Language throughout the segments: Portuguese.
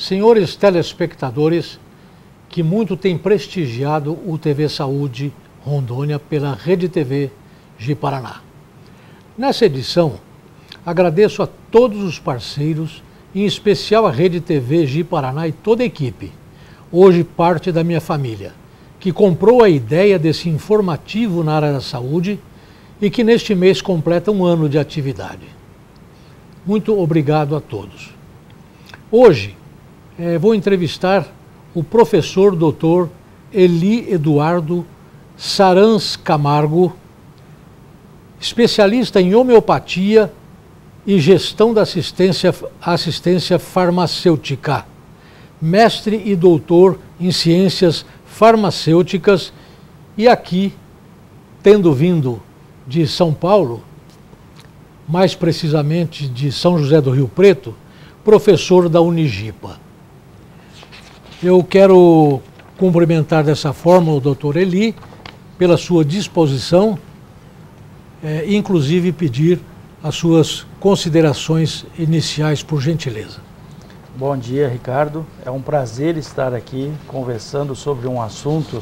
senhores telespectadores que muito têm prestigiado o TV Saúde Rondônia pela Rede TV Ji-Paraná. Nessa edição, agradeço a todos os parceiros, em especial a Rede TV Ji-Paraná e toda a equipe, hoje parte da minha família, que comprou a ideia desse informativo na área da saúde e que neste mês completa um ano de atividade. Muito obrigado a todos. Hoje vou entrevistar o professor Dr. Eli Eduardo Sarans Camargo, especialista em homeopatia e gestão da assistência farmacêutica, mestre e doutor em ciências farmacêuticas e aqui, tendo vindo de São Paulo, mais precisamente de São José do Rio Preto, professor da Unigipa. Eu quero cumprimentar dessa forma o Dr. Eli pela sua disposição, inclusive pedir as suas considerações iniciais, por gentileza. Bom dia, Ricardo. É um prazer estar aqui conversando sobre um assunto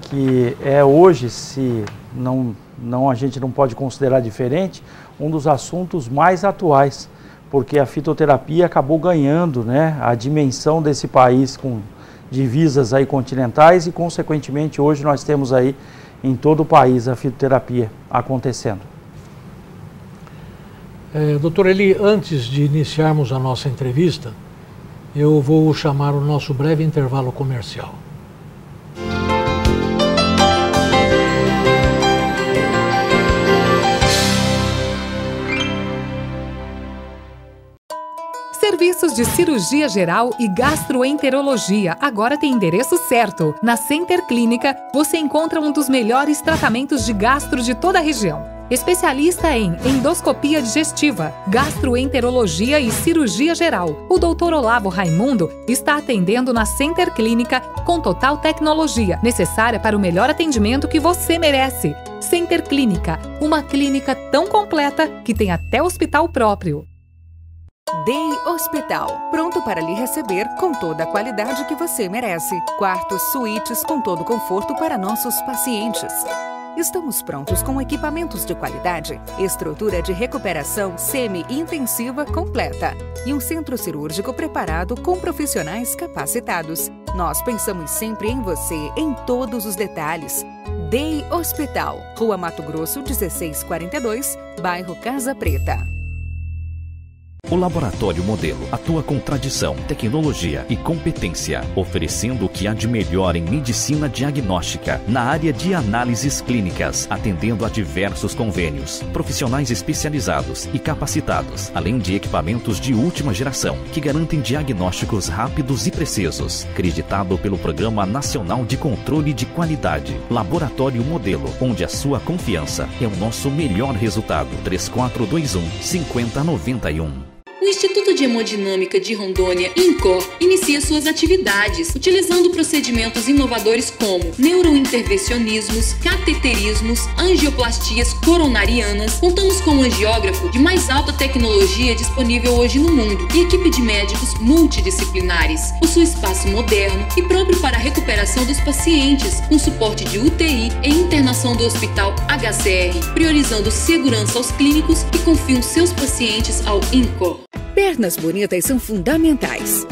que é hoje, se a gente não pode considerar diferente, um dos assuntos mais atuais, porque a fitoterapia acabou ganhando, né, a dimensão desse país com divisas aí continentais e, consequentemente, hoje nós temos aí em todo o país a fitoterapia acontecendo. Doutor Eli, antes de iniciarmos a nossa entrevista, eu vou chamar o nosso breve intervalo comercial. Serviços de cirurgia geral e gastroenterologia agora tem endereço certo. Na Center Clínica, você encontra um dos melhores tratamentos de gastro de toda a região. Especialista em endoscopia digestiva, gastroenterologia e cirurgia geral, o Dr. Olavo Raimundo está atendendo na Center Clínica com total tecnologia, necessária para o melhor atendimento que você merece. Center Clínica, uma clínica tão completa que tem até hospital próprio. Day Hospital, pronto para lhe receber com toda a qualidade que você merece. Quartos, suítes com todo conforto para nossos pacientes. Estamos prontos com equipamentos de qualidade, estrutura de recuperação semi-intensiva completa e um centro cirúrgico preparado com profissionais capacitados. Nós pensamos sempre em você em todos os detalhes. Day Hospital, Rua Mato Grosso 1642, bairro Casa Preta. O Laboratório Modelo atua com tradição, tecnologia e competência, oferecendo o que há de melhor em medicina diagnóstica, na área de análises clínicas, atendendo a diversos convênios, profissionais especializados e capacitados, além de equipamentos de última geração, que garantem diagnósticos rápidos e precisos, acreditado pelo Programa Nacional de Controle de Qualidade. Laboratório Modelo, onde a sua confiança é o nosso melhor resultado. 3421-5091. O Instituto de Hemodinâmica de Rondônia, INCOR, inicia suas atividades, utilizando procedimentos inovadores como neurointervencionismos, cateterismos, angioplastias coronarianas. Contamos com um angiógrafo de mais alta tecnologia disponível hoje no mundo e equipe de médicos multidisciplinares. Possui espaço moderno e próprio para a recuperação dos pacientes, com suporte de UTI e internação do Hospital HCR, priorizando segurança aos clínicos que confiam seus pacientes ao INCOR. Pernas bonitas são fundamentais.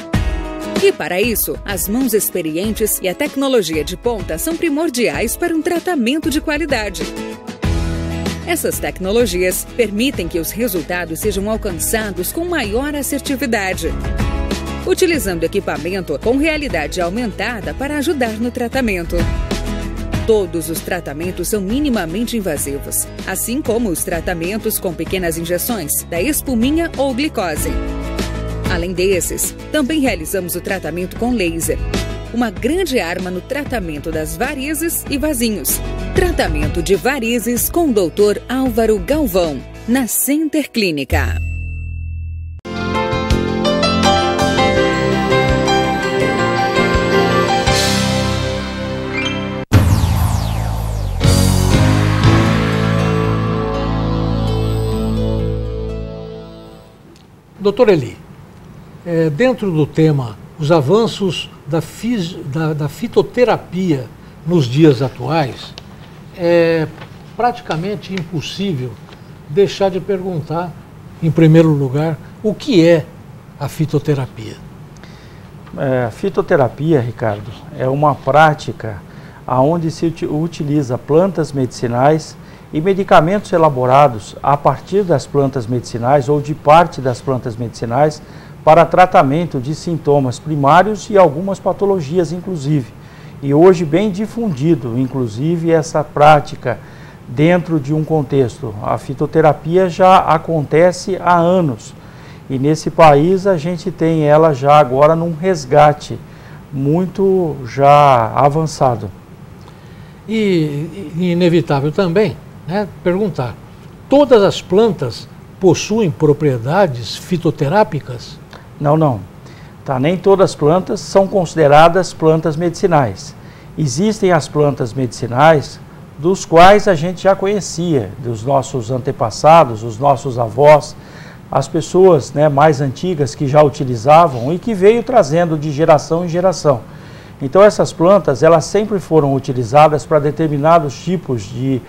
E para isso, as mãos experientes e a tecnologia de ponta são primordiais para um tratamento de qualidade. Essas tecnologias permitem que os resultados sejam alcançados com maior assertividade, utilizando equipamento com realidade aumentada para ajudar no tratamento. Todos os tratamentos são minimamente invasivos, assim como os tratamentos com pequenas injeções da espuminha ou glicose. Além desses, também realizamos o tratamento com laser, uma grande arma no tratamento das varizes e vasinhos. Tratamento de varizes com o Dr. Álvaro Galvão, na Center Clínica. Doutor Eli, dentro do tema os avanços da fitoterapia nos dias atuais, é praticamente impossível deixar de perguntar, em primeiro lugar, o que é a fitoterapia? A fitoterapia, Ricardo, é uma prática onde se utiliza plantas medicinais e medicamentos elaborados a partir das plantas medicinais ou de parte das plantas medicinais para tratamento de sintomas primários e algumas patologias, inclusive. E hoje bem difundido, inclusive, essa prática dentro de um contexto. A fitoterapia já acontece há anos e nesse país a gente tem ela já agora num resgate muito já avançado. E inevitável também, né, perguntar, todas as plantas possuem propriedades fitoterápicas? Não. Nem todas as plantas são consideradas plantas medicinais. Existem as plantas medicinais dos quais a gente já conhecia, dos nossos antepassados, os nossos avós, as pessoas, né, mais antigas que já utilizavam e que veio trazendo de geração em geração. Então essas plantas, elas sempre foram utilizadas para determinados tipos de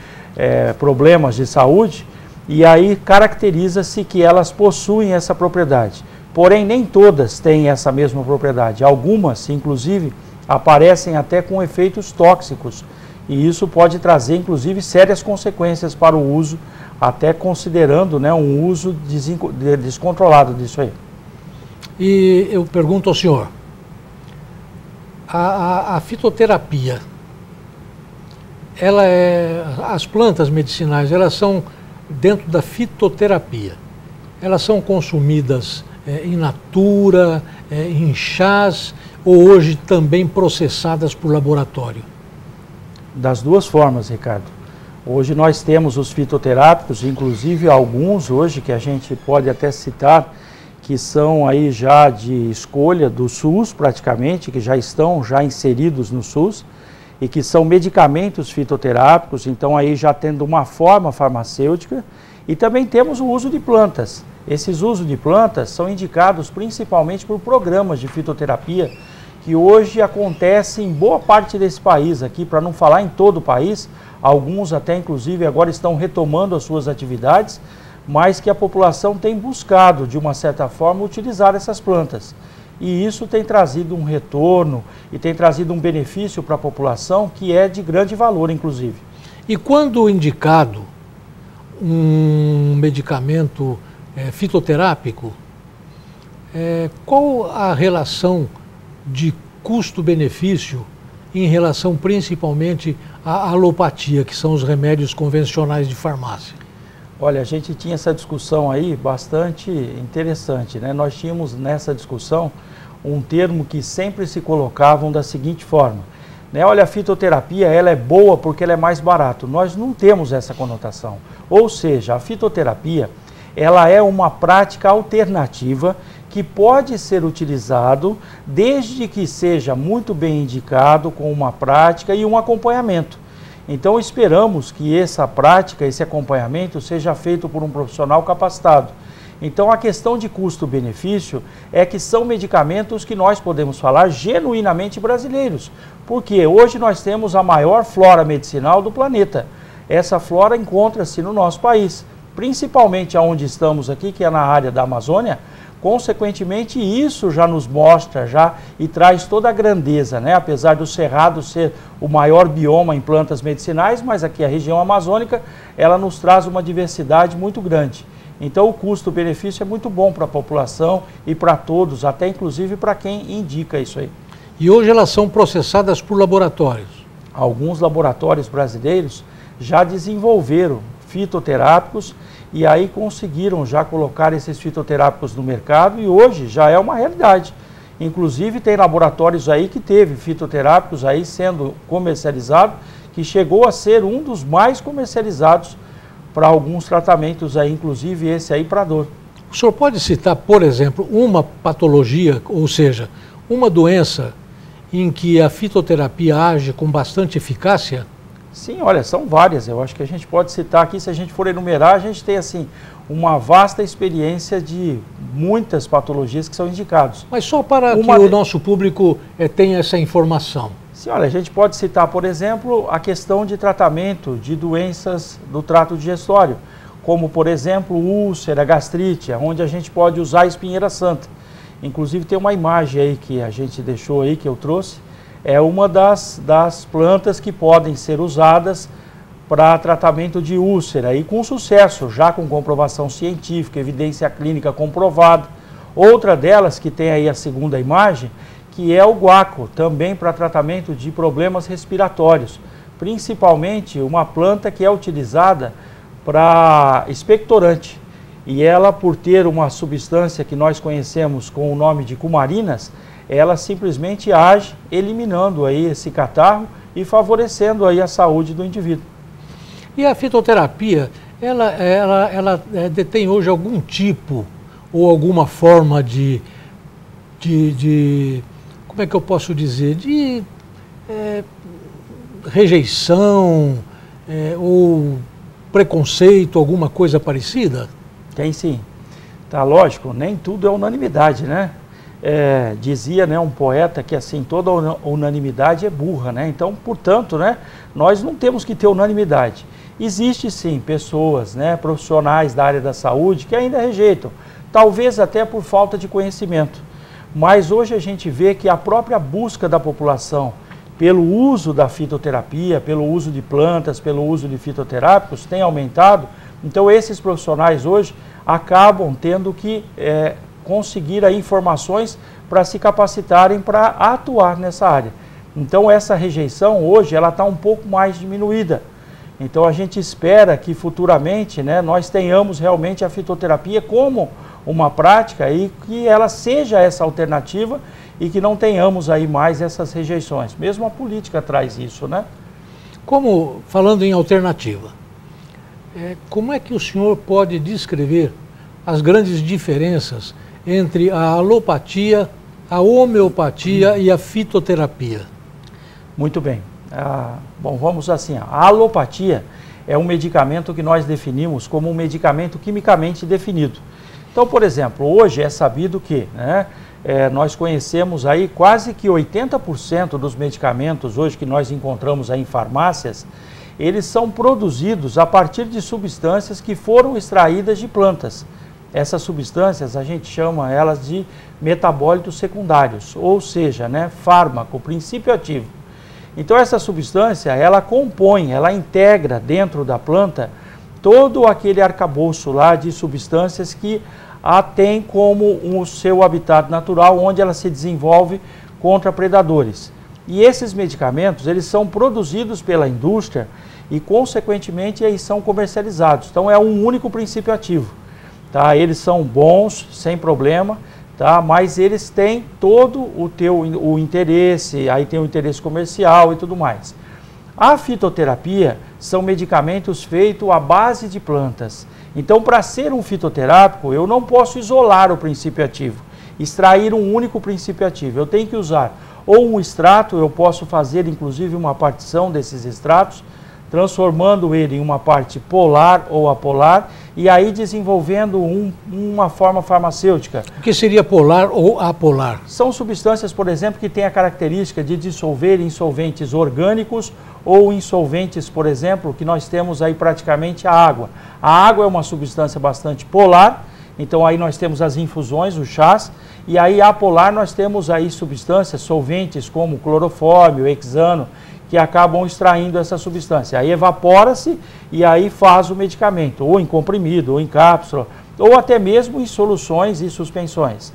problemas de saúde e aí caracteriza-se que elas possuem essa propriedade. Porém, nem todas têm essa mesma propriedade. Algumas, inclusive, aparecem até com efeitos tóxicos e isso pode trazer, inclusive, sérias consequências para o uso, até considerando, né, um uso descontrolado disso aí. E eu pergunto ao senhor, a fitoterapia, as plantas medicinais, elas são dentro da fitoterapia, elas são consumidas in natura, em chás, ou hoje também processadas por laboratório? Das duas formas, Ricardo. Hoje nós temos os fitoterápicos, inclusive alguns hoje que a gente pode até citar, que são aí já de escolha do SUS praticamente, que já estão inseridos no SUS, e que são medicamentos fitoterápicos, então aí já tendo uma forma farmacêutica, e também temos o uso de plantas. Esses usos de plantas são indicados principalmente por programas de fitoterapia, que hoje acontecem em boa parte desse país aqui, para não falar em todo o país, alguns até inclusive agora estão retomando as suas atividades, mas que a população tem buscado, de uma certa forma, utilizar essas plantas. E isso tem trazido um retorno e tem trazido um benefício para a população que é de grande valor, inclusive. E quando indicado um medicamento fitoterápico, qual a relação de custo-benefício em relação principalmente à alopatia, que são os remédios convencionais de farmácia? Olha, a gente tinha essa discussão aí bastante interessante, né? Nós tínhamos nessa discussão um termo que sempre se colocavam da seguinte forma, né? Olha, a fitoterapia ela é boa porque ela é mais barato. Nós não temos essa conotação. Ou seja, a fitoterapia ela é uma prática alternativa que pode ser utilizado desde que seja muito bem indicado com uma prática e um acompanhamento. Então esperamos que essa prática, esse acompanhamento seja feito por um profissional capacitado. Então a questão de custo-benefício é que são medicamentos que nós podemos falar genuinamente brasileiros, porque hoje nós temos a maior flora medicinal do planeta. Essa flora encontra-se no nosso país, principalmente onde estamos aqui, que é na área da Amazônia. Consequentemente, isso já nos mostra e traz toda a grandeza, né? Apesar do Cerrado ser o maior bioma em plantas medicinais, mas aqui a região amazônica, ela nos traz uma diversidade muito grande. Então o custo-benefício é muito bom para a população e para todos, até inclusive para quem indica isso aí. E hoje elas são processadas por laboratórios? Alguns laboratórios brasileiros já desenvolveram fitoterápicos e aí conseguiram já colocar esses fitoterápicos no mercado e hoje já é uma realidade. Inclusive tem laboratórios aí que teve fitoterápicos aí sendo comercializado, que chegou a ser um dos mais comercializados para alguns tratamentos aí, inclusive esse aí para dor. O senhor pode citar, por exemplo, uma patologia, ou seja, uma doença em que a fitoterapia age com bastante eficácia? Sim, olha, são várias. Eu acho que a gente pode citar aqui, se a gente for enumerar, a gente tem assim uma vasta experiência de muitas patologias que são indicadas. Mas só para que o nosso público tenha essa informação. Sim, olha, a gente pode citar, por exemplo, a questão de tratamento de doenças do trato digestório, como, por exemplo, úlcera, gastrite, onde a gente pode usar a espinheira santa. Inclusive tem uma imagem aí que a gente deixou aí, que eu trouxe, é uma das plantas que podem ser usadas para tratamento de úlcera e com sucesso, já com comprovação científica, evidência clínica comprovada. Outra delas, que tem aí a segunda imagem, que é o guaco, também para tratamento de problemas respiratórios, principalmente uma planta que é utilizada para expectorante. E ela, por ter uma substância que nós conhecemos com o nome de cumarinas, ela simplesmente age eliminando aí esse catarro e favorecendo aí a saúde do indivíduo. E a fitoterapia, ela detém hoje algum tipo ou alguma forma de como é que eu posso dizer, de rejeição ou preconceito, alguma coisa parecida? Tem sim. Tá, lógico, nem tudo é unanimidade, né? Dizia, né, um poeta que assim, toda unanimidade é burra, né? Então, portanto, né, nós não temos que ter unanimidade. Existe sim pessoas, né, profissionais da área da saúde que ainda rejeitam, talvez até por falta de conhecimento. Mas hoje a gente vê que a própria busca da população pelo uso da fitoterapia, pelo uso de plantas, pelo uso de fitoterápicos tem aumentado. Então esses profissionais hoje acabam tendo que conseguir aí informações para se capacitarem para atuar nessa área. Então essa rejeição hoje ela está um pouco mais diminuída. Então a gente espera que futuramente, né, nós tenhamos realmente a fitoterapia como uma prática e que ela seja essa alternativa e que não tenhamos aí mais essas rejeições. Mesmo a política traz isso, né? Como, falando em alternativa, como é que o senhor pode descrever as grandes diferenças entre a alopatia, a homeopatia e a fitoterapia? Muito bem. Bom, vamos assim, a alopatia é um medicamento que nós definimos como um medicamento quimicamente definido. Então, por exemplo, hoje é sabido que, né, nós conhecemos aí quase que 80% dos medicamentos hoje que nós encontramos aí em farmácias, eles são produzidos a partir de substâncias que foram extraídas de plantas. Essas substâncias a gente chama elas de metabólitos secundários, ou seja, né, fármaco, princípio ativo. Então essa substância, ela compõe, ela integra dentro da planta todo aquele arcabouço lá de substâncias que a tem como o seu habitat natural, onde ela se desenvolve contra predadores. E esses medicamentos, eles são produzidos pela indústria e, consequentemente, eles são comercializados. Então, é um único princípio ativo. Tá? Eles são bons, sem problema, tá? Mas eles têm todo o interesse, aí tem o interesse comercial e tudo mais. A fitoterapia são medicamentos feitos à base de plantas. Então, para ser um fitoterápico, eu não posso isolar o princípio ativo, extrair um único princípio ativo. Eu tenho que usar ou um extrato, eu posso fazer inclusive uma partição desses extratos, transformando ele em uma parte polar ou apolar, e aí desenvolvendo uma forma farmacêutica. O que seria polar ou apolar? São substâncias, por exemplo, que têm a característica de dissolver em solventes orgânicos ou em solventes, por exemplo, que nós temos aí praticamente a água. A água é uma substância bastante polar, então aí nós temos as infusões, os chás, e aí apolar nós temos aí substâncias, solventes como clorofórmio, hexano, que acabam extraindo essa substância. Aí evapora-se e aí faz o medicamento, ou em comprimido, ou em cápsula, ou até mesmo em soluções e suspensões.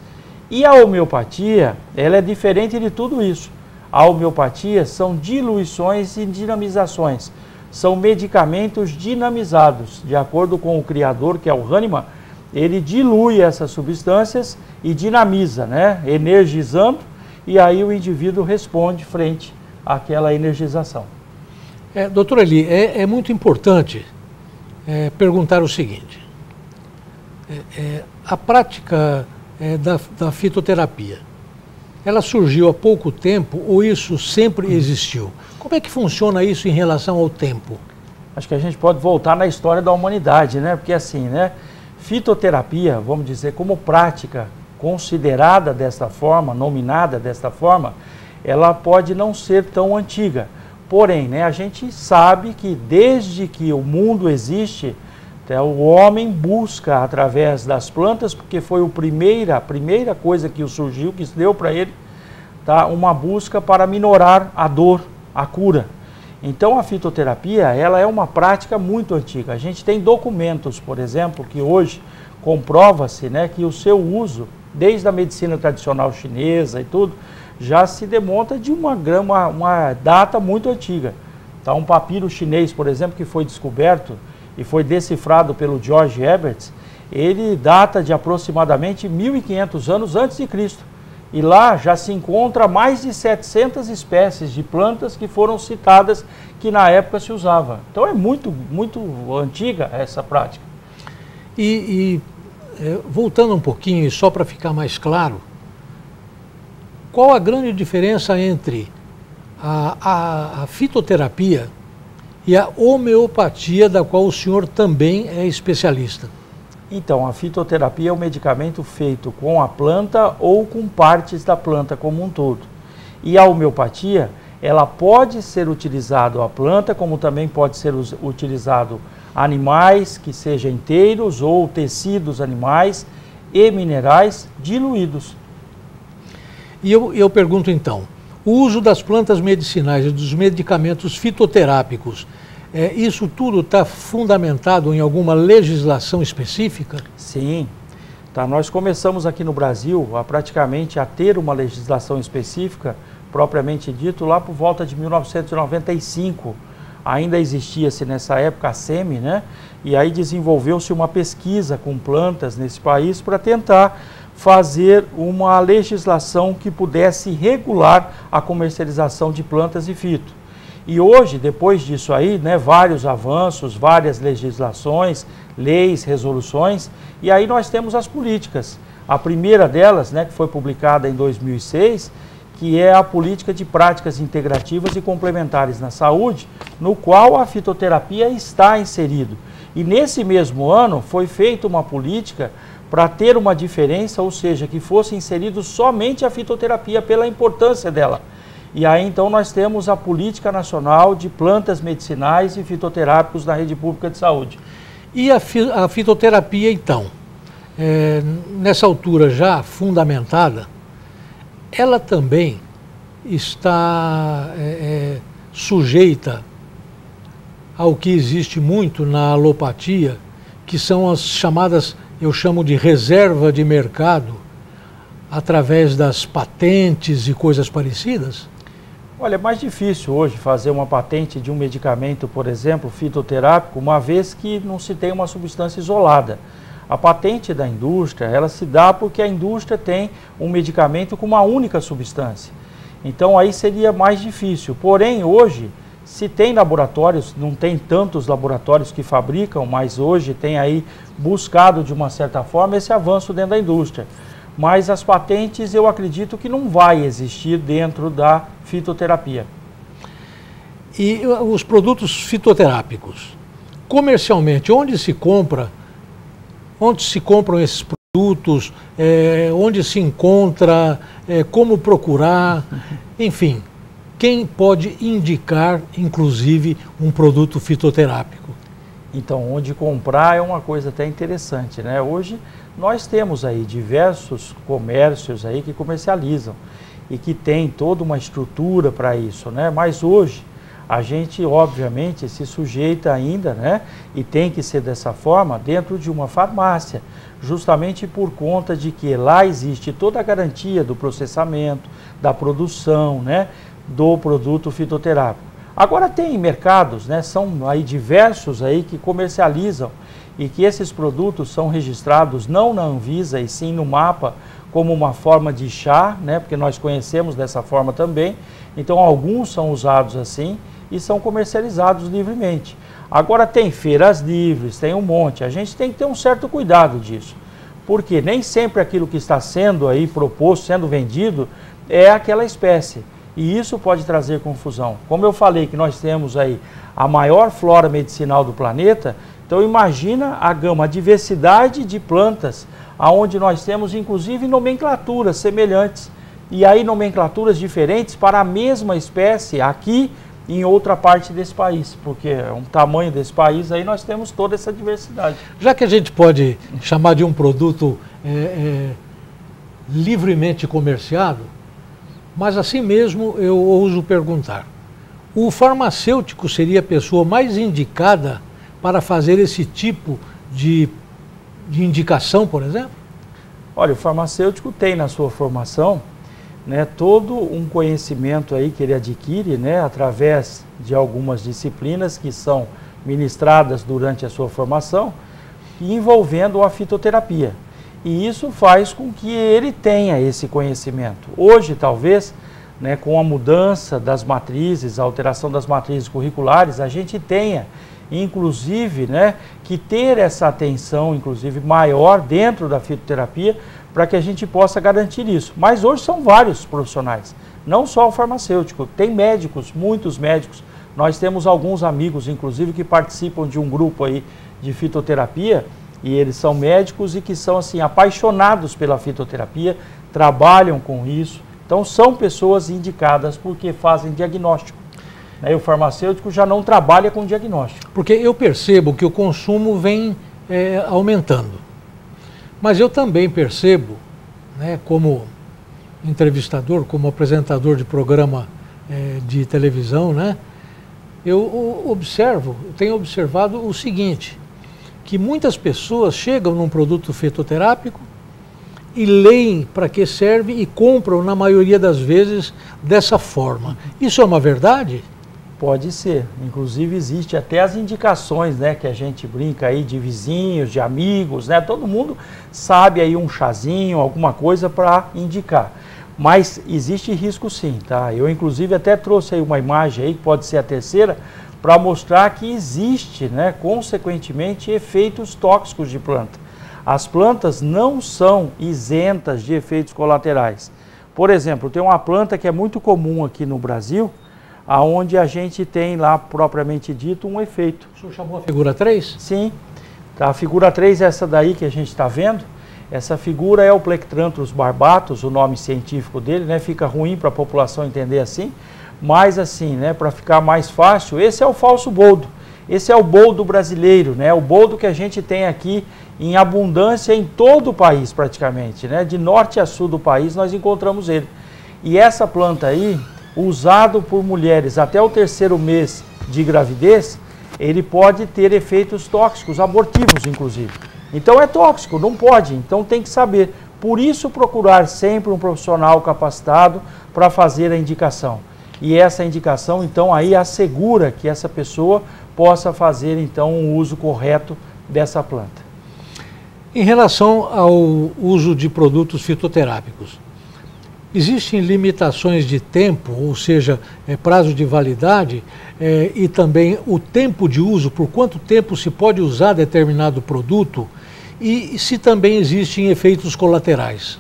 E a homeopatia, ela é diferente de tudo isso. A homeopatia são diluições e dinamizações. São medicamentos dinamizados. De acordo com o criador, que é o Hahnemann, ele dilui essas substâncias e dinamiza, né? Energizando, e aí o indivíduo responde frente àquela energização. Doutor Eli, é muito importante perguntar o seguinte. A prática da fitoterapia, ela surgiu há pouco tempo ou isso sempre existiu? Como é que funciona isso em relação ao tempo? Acho que a gente pode voltar na história da humanidade, né? Porque assim, né? Fitoterapia, vamos dizer, como prática considerada desta forma, nominada desta forma, ela pode não ser tão antiga. Porém, né, a gente sabe que desde que o mundo existe, o homem busca através das plantas, porque foi a primeira coisa que surgiu, que se deu para ele, tá, uma busca para minorar a dor, a cura. Então a fitoterapia, ela é uma prática muito antiga. A gente tem documentos, por exemplo, que hoje comprova-se, né, que o seu uso, desde a medicina tradicional chinesa e tudo, já se demonstra de uma data muito antiga. Tá, um papiro chinês, por exemplo, que foi descoberto e foi decifrado pelo George Herbert, ele data de aproximadamente 1500 anos antes de Cristo. E lá já se encontra mais de 700 espécies de plantas que foram citadas que na época se usava. Então é muito antiga essa prática. Voltando um pouquinho, e só para ficar mais claro, qual a grande diferença entre a fitoterapia e a homeopatia, da qual o senhor também é especialista? Então, a fitoterapia é um medicamento feito com a planta ou com partes da planta como um todo. E a homeopatia, ela pode ser utilizado a planta, como também pode ser utilizado animais, que sejam inteiros, ou tecidos animais e minerais diluídos. E eu pergunto então, o uso das plantas medicinais e dos medicamentos fitoterápicos, isso tudo está fundamentado em alguma legislação específica? Sim. Tá, nós começamos aqui no Brasil praticamente a ter uma legislação específica, propriamente dito, lá por volta de 1995. Ainda existia-se nessa época a SEMI, né? E aí desenvolveu-se uma pesquisa com plantas nesse país para tentar fazer uma legislação que pudesse regular a comercialização de plantas e fito. E hoje, depois disso aí, né, vários avanços, várias legislações, leis, resoluções, e aí nós temos as políticas. A primeira delas, né, que foi publicada em 2006, que é a política de práticas integrativas e complementares na saúde, no qual a fitoterapia está inserido. E nesse mesmo ano foi feita uma política para ter uma diferença, ou seja, que fosse inserido somente a fitoterapia pela importância dela. E aí então nós temos a Política Nacional de Plantas Medicinais e Fitoterápicos na Rede Pública de Saúde. E a fitoterapia então, nessa altura já fundamentada, ela também está sujeita ao que existe muito na alopatia, que são as chamadas, eu chamo de reserva de mercado, através das patentes e coisas parecidas? Olha, é mais difícil hoje fazer uma patente de um medicamento, por exemplo, fitoterápico, uma vez que não se tem uma substância isolada. A patente da indústria, ela se dá porque a indústria tem um medicamento com uma única substância. Então aí seria mais difícil. Porém, hoje, se tem laboratórios, não tem tantos laboratórios que fabricam, mas hoje tem aí buscado de uma certa forma esse avanço dentro da indústria. Mas as patentes eu acredito que não vai existir dentro da fitoterapia. E os produtos fitoterápicos, comercialmente, onde se compram esses produtos, onde se encontra, como procurar, enfim, quem pode indicar, inclusive, um produto fitoterápico? Então, onde comprar é uma coisa até interessante, né? Hoje nós temos aí diversos comércios aí que comercializam e que tem toda uma estrutura para isso, né? Mas hoje a gente obviamente se sujeita ainda, né? E tem que ser dessa forma dentro de uma farmácia, justamente por conta de que lá existe toda a garantia do processamento, da produção, né? Do produto fitoterápico. Agora tem mercados, né? São aí diversos aí que comercializam e que esses produtos são registrados não na Anvisa e sim no MAPA como uma forma de chá, né? Porque nós conhecemos dessa forma também. Então alguns são usados assim e são comercializados livremente. Agora tem feiras livres, tem um monte. A gente tem que ter um certo cuidado disso, porque nem sempre aquilo que está sendo aí proposto, sendo vendido, é aquela espécie. E isso pode trazer confusão. Como eu falei que nós temos aí a maior flora medicinal do planeta, Então imagina a gama, a diversidade de plantas, aonde nós temos inclusive nomenclaturas semelhantes, e aí nomenclaturas diferentes para a mesma espécie aqui em outra parte desse país, porque é um tamanho desse país, aí nós temos toda essa diversidade. Já que a gente pode chamar de um produto livremente comerciado, mas assim mesmo eu ouso perguntar, o farmacêutico seria a pessoa mais indicada para fazer esse tipo de indicação, por exemplo? Olha, o farmacêutico tem na sua formação, né, todo um conhecimento aí que ele adquire, né, através de algumas disciplinas que são ministradas durante a sua formação, envolvendo a fitoterapia. E isso faz com que ele tenha esse conhecimento. Hoje, talvez, né, com a mudança das matrizes, a alteração das matrizes curriculares, a gente tenha, inclusive, né, que ter essa atenção, inclusive, maior dentro da fitoterapia, para que a gente possa garantir isso. Mas hoje são vários profissionais, não só o farmacêutico, tem médicos, muitos médicos. Nós temos alguns amigos, inclusive, que participam de um grupo aí de fitoterapia, e eles são médicos e que são assim apaixonados pela fitoterapia, trabalham com isso. Então são pessoas indicadas porque fazem diagnóstico. E o farmacêutico já não trabalha com diagnóstico. Porque eu percebo que o consumo vem aumentando. Mas eu também percebo, né, como entrevistador, como apresentador de programa de televisão, né, eu tenho observado o seguinte, que muitas pessoas chegam num produto fitoterápico e leem para que serve e compram, na maioria das vezes, dessa forma. Isso é uma verdade? Pode ser. Inclusive existe até as indicações, né, que a gente brinca aí de vizinhos, de amigos, né? Todo mundo sabe aí um chazinho, alguma coisa para indicar. Mas existe risco sim, tá? Eu inclusive até trouxe aí uma imagem aí, que pode ser a terceira, para mostrar que existe, né, consequentemente, efeitos tóxicos de planta. As plantas não são isentas de efeitos colaterais. Por exemplo, tem uma planta que é muito comum aqui no Brasil, aonde a gente tem lá, propriamente dito, um efeito. O senhor chamou a figura 3? Sim. A figura 3 é essa daí que a gente está vendo. Essa figura é o Plectranthus barbatus, o nome científico dele, né? Fica ruim para a população entender assim. Mas assim, né, para ficar mais fácil, esse é o falso boldo. Esse é o boldo brasileiro, né? O boldo que a gente tem aqui em abundância em todo o país praticamente, né? De norte a sul do país nós encontramos ele. E essa planta aí, usado por mulheres até o 3º mês de gravidez, ele pode ter efeitos tóxicos, abortivos inclusive. Então é tóxico, não pode, então tem que saber. Por isso procurar sempre um profissional capacitado para fazer a indicação. E essa indicação então aí assegura que essa pessoa possa fazer então um uso correto dessa planta. Em relação ao uso de produtos fitoterápicos, existem limitações de tempo, ou seja, prazo de validade e também o tempo de uso, por quanto tempo se pode usar determinado produto e se também existem efeitos colaterais?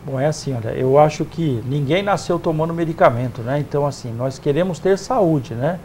Bom, é assim, olha, eu acho que ninguém nasceu tomando medicamento, né? Então, assim, nós queremos ter saúde, né?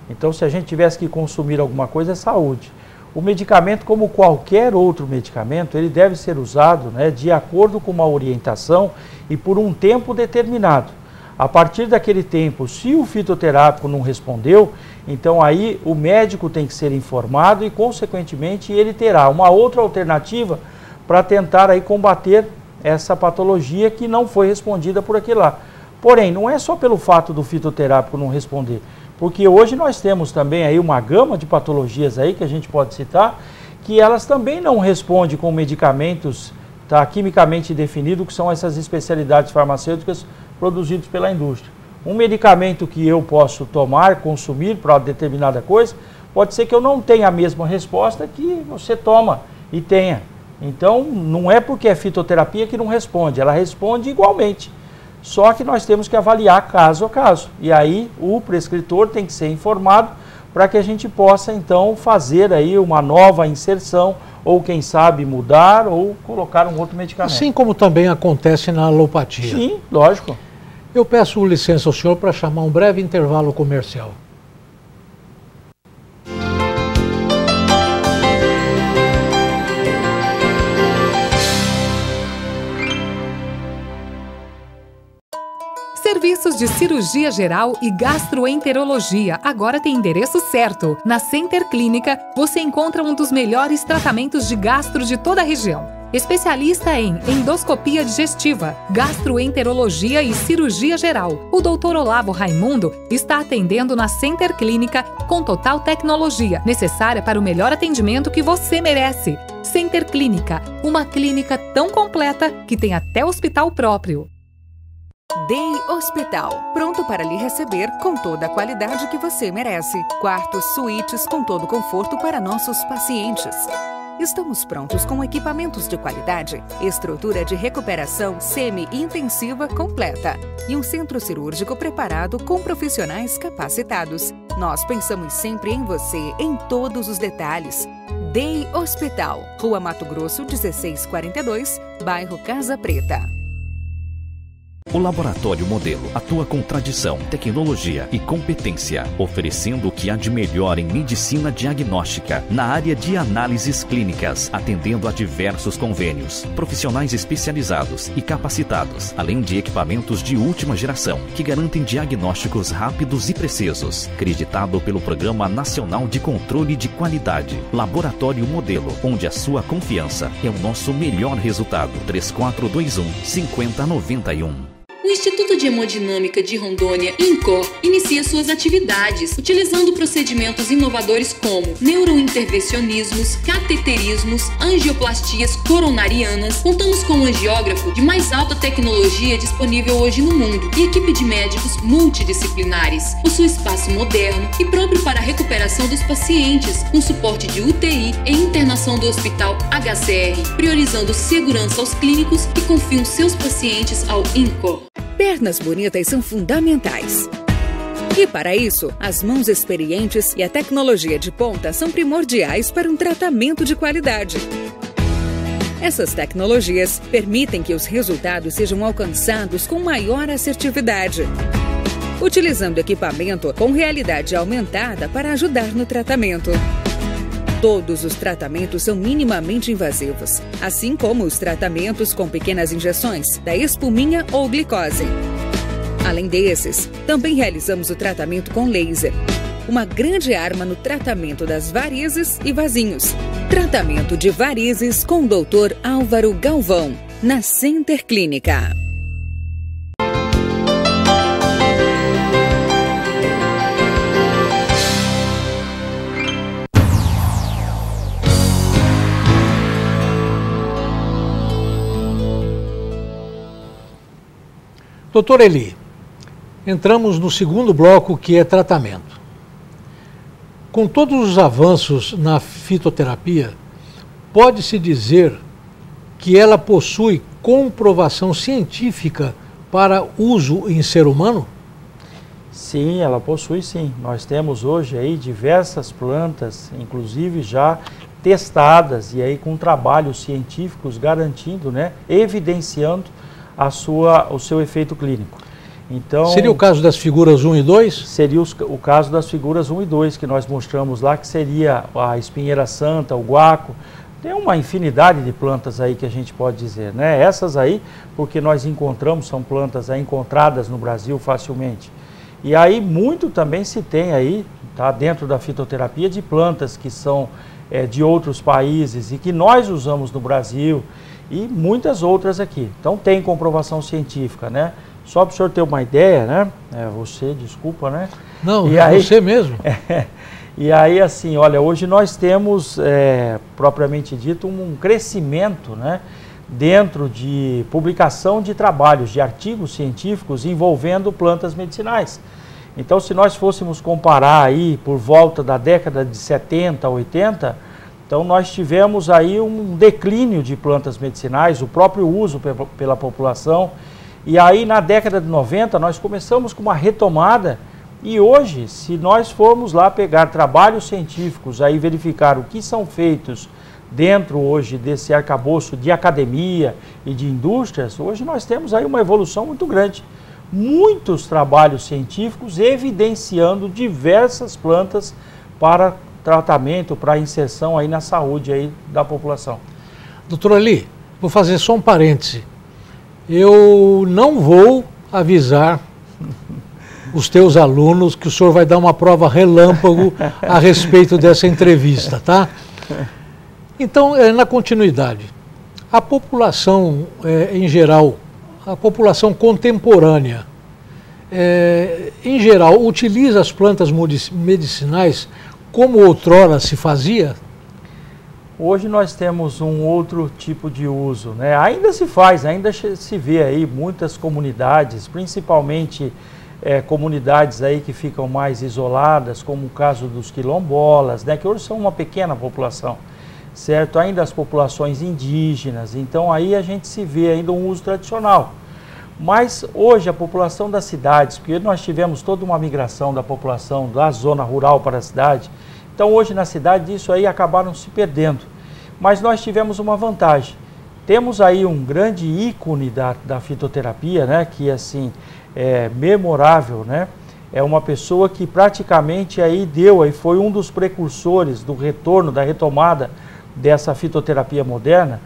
Então, se a gente tivesse que consumir alguma coisa, é saúde. O medicamento, como qualquer outro medicamento, ele deve ser usado, né, de acordo com uma orientação e por um tempo determinado. A partir daquele tempo, se o fitoterápico não respondeu, então aí o médico tem que ser informado e, consequentemente, ele terá uma outra alternativa para tentar aí combater essa patologia que não foi respondida por aquele lá. Porém, não é só pelo fato do fitoterápico não responder, porque hoje nós temos também aí uma gama de patologias aí que a gente pode citar, que elas também não respondem com medicamentos quimicamente definidos, que são essas especialidades farmacêuticas produzidas pela indústria. Um medicamento que eu posso tomar, consumir para determinada coisa, pode ser que eu não tenha a mesma resposta que você toma e tenha. Então, não é porque é fitoterapia que não responde, ela responde igualmente. Só que nós temos que avaliar caso a caso. E aí o prescritor tem que ser informado para que a gente possa então fazer aí uma nova inserção ou quem sabe mudar ou colocar um outro medicamento. Assim como também acontece na alopatia. Sim, lógico. Eu peço licença ao senhor para chamar um breve intervalo comercial. Serviços de cirurgia geral e gastroenterologia agora tem endereço certo. Na Center Clínica, você encontra um dos melhores tratamentos de gastro de toda a região. Especialista em endoscopia digestiva, gastroenterologia e cirurgia geral. O Dr. Olavo Raimundo está atendendo na Center Clínica com total tecnologia, necessária para o melhor atendimento que você merece. Center Clínica, uma clínica tão completa que tem até hospital próprio. Day Hospital, pronto para lhe receber com toda a qualidade que você merece. Quartos, suítes com todo o conforto para nossos pacientes. Estamos prontos com equipamentos de qualidade, estrutura de recuperação semi-intensiva completa e um centro cirúrgico preparado com profissionais capacitados. Nós pensamos sempre em você, em todos os detalhes. Day Hospital, Rua Mato Grosso, 1642, bairro Casa Preta. O Laboratório Modelo atua com tradição, tecnologia e competência, oferecendo o que há de melhor em medicina diagnóstica na área de análises clínicas, atendendo a diversos convênios, profissionais especializados e capacitados, além de equipamentos de última geração que garantem diagnósticos rápidos e precisos. Acreditado pelo Programa Nacional de Controle de Qualidade. Laboratório Modelo, onde a sua confiança é o nosso melhor resultado. 3421-5091. O Instituto de Hemodinâmica de Rondônia, INCOR, inicia suas atividades, utilizando procedimentos inovadores como neurointervencionismos, cateterismos, angioplastias coronarianas. Contamos com um angiógrafo de mais alta tecnologia disponível hoje no mundo e equipe de médicos multidisciplinares. Possui espaço moderno e próprio para a recuperação dos pacientes, com suporte de UTI e internação do Hospital HCR, priorizando segurança aos clínicos que confiam seus pacientes ao INCOR. Pernas bonitas são fundamentais. E para isso, as mãos experientes e a tecnologia de ponta são primordiais para um tratamento de qualidade. Essas tecnologias permitem que os resultados sejam alcançados com maior assertividade, utilizando equipamento com realidade aumentada para ajudar no tratamento. Todos os tratamentos são minimamente invasivos, assim como os tratamentos com pequenas injeções da espuminha ou glicose. Além desses, também realizamos o tratamento com laser, uma grande arma no tratamento das varizes e vasinhos. Tratamento de varizes com o Dr. Álvaro Galvão, na Center Clínica. Doutor Eli, entramos no segundo bloco, que é tratamento. Com todos os avanços na fitoterapia, pode-se dizer que ela possui comprovação científica para uso em ser humano? Sim, ela possui sim. Nós temos hoje aí diversas plantas, inclusive já testadas e aí com trabalhos científicos garantindo, né, evidenciando o seu efeito clínico. Então, seria o caso das figuras 1 e 2? Seria o caso das figuras 1 e 2 que nós mostramos lá, que seria a espinheira santa, o guaco. Tem uma infinidade de plantas aí que a gente pode dizer, né? Essas aí, porque nós encontramos, são plantas aí encontradas no Brasil facilmente. E aí muito também se tem aí, tá, dentro da fitoterapia, de plantas que são de outros países e que nós usamos no Brasil, e muitas outras aqui. Então tem comprovação científica, né? Só para o senhor ter uma ideia, né? Você, desculpa, né? Não, é você mesmo. E aí, assim, olha, hoje nós temos, propriamente dito, um crescimento, né, dentro de publicação de trabalhos, de artigos científicos envolvendo plantas medicinais. Então, se nós fôssemos comparar aí por volta da década de 70, 80, então nós tivemos aí um declínio de plantas medicinais, o próprio uso pela população. E aí na década de 90 nós começamos com uma retomada. E hoje, se nós formos lá pegar trabalhos científicos, aí verificar o que são feitos dentro hoje desse arcabouço de academia e de indústrias, hoje nós temos aí uma evolução muito grande. Muitos trabalhos científicos evidenciando diversas plantas para tratamento, para inserção aí na saúde aí da população. Doutor Eli, vou fazer só um parêntese. Eu não vou avisar os teus alunos, que o senhor vai dar uma prova relâmpago a respeito dessa entrevista, tá? Então, na continuidade, a população em geral, a população contemporânea, em geral, utiliza as plantas medicinais como outrora se fazia? Hoje nós temos um outro tipo de uso, né? Ainda se faz, ainda se vê aí muitas comunidades, principalmente comunidades aí que ficam mais isoladas, como o caso dos quilombolas, né? Que hoje são uma pequena população, certo? Ainda as populações indígenas, então aí a gente se vê ainda um uso tradicional. Mas hoje a população das cidades, porque nós tivemos toda uma migração da população da zona rural para a cidade, então hoje na cidade isso aí acabaram se perdendo. Mas nós tivemos uma vantagem. Temos aí um grande ícone da fitoterapia, né, que assim é memorável, né? É uma pessoa que praticamente aí foi um dos precursores do retorno, da retomada dessa fitoterapia moderna,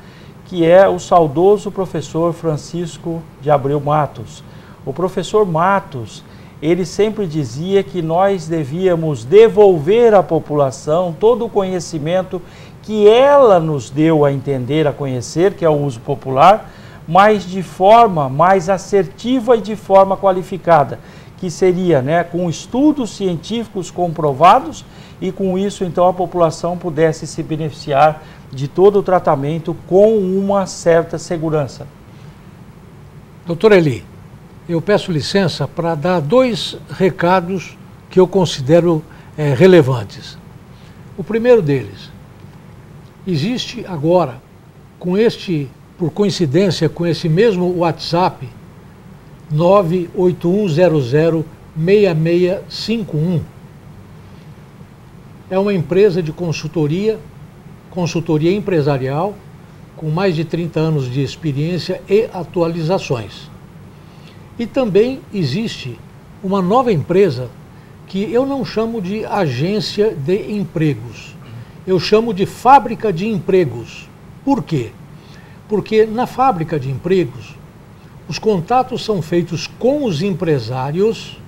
que é o saudoso professor Francisco de Abreu Matos. O professor Matos, ele sempre dizia que nós devíamos devolver à população todo o conhecimento que ela nos deu a entender, a conhecer, que é o uso popular, mas de forma mais assertiva e de forma qualificada, que seria, né, com estudos científicos comprovados, e com isso então a população pudesse se beneficiar de todo o tratamento com uma certa segurança. Doutor Eli, eu peço licença para dar 2 recados que eu considero relevantes. O primeiro deles, existe agora, por coincidência, com esse mesmo WhatsApp, 981006651. É uma empresa de consultoria empresarial, com mais de 30 anos de experiência e atualizações. E também existe uma nova empresa que eu não chamo de agência de empregos, eu chamo de fábrica de empregos. Por quê? Porque na fábrica de empregos, os contatos são feitos com os empresários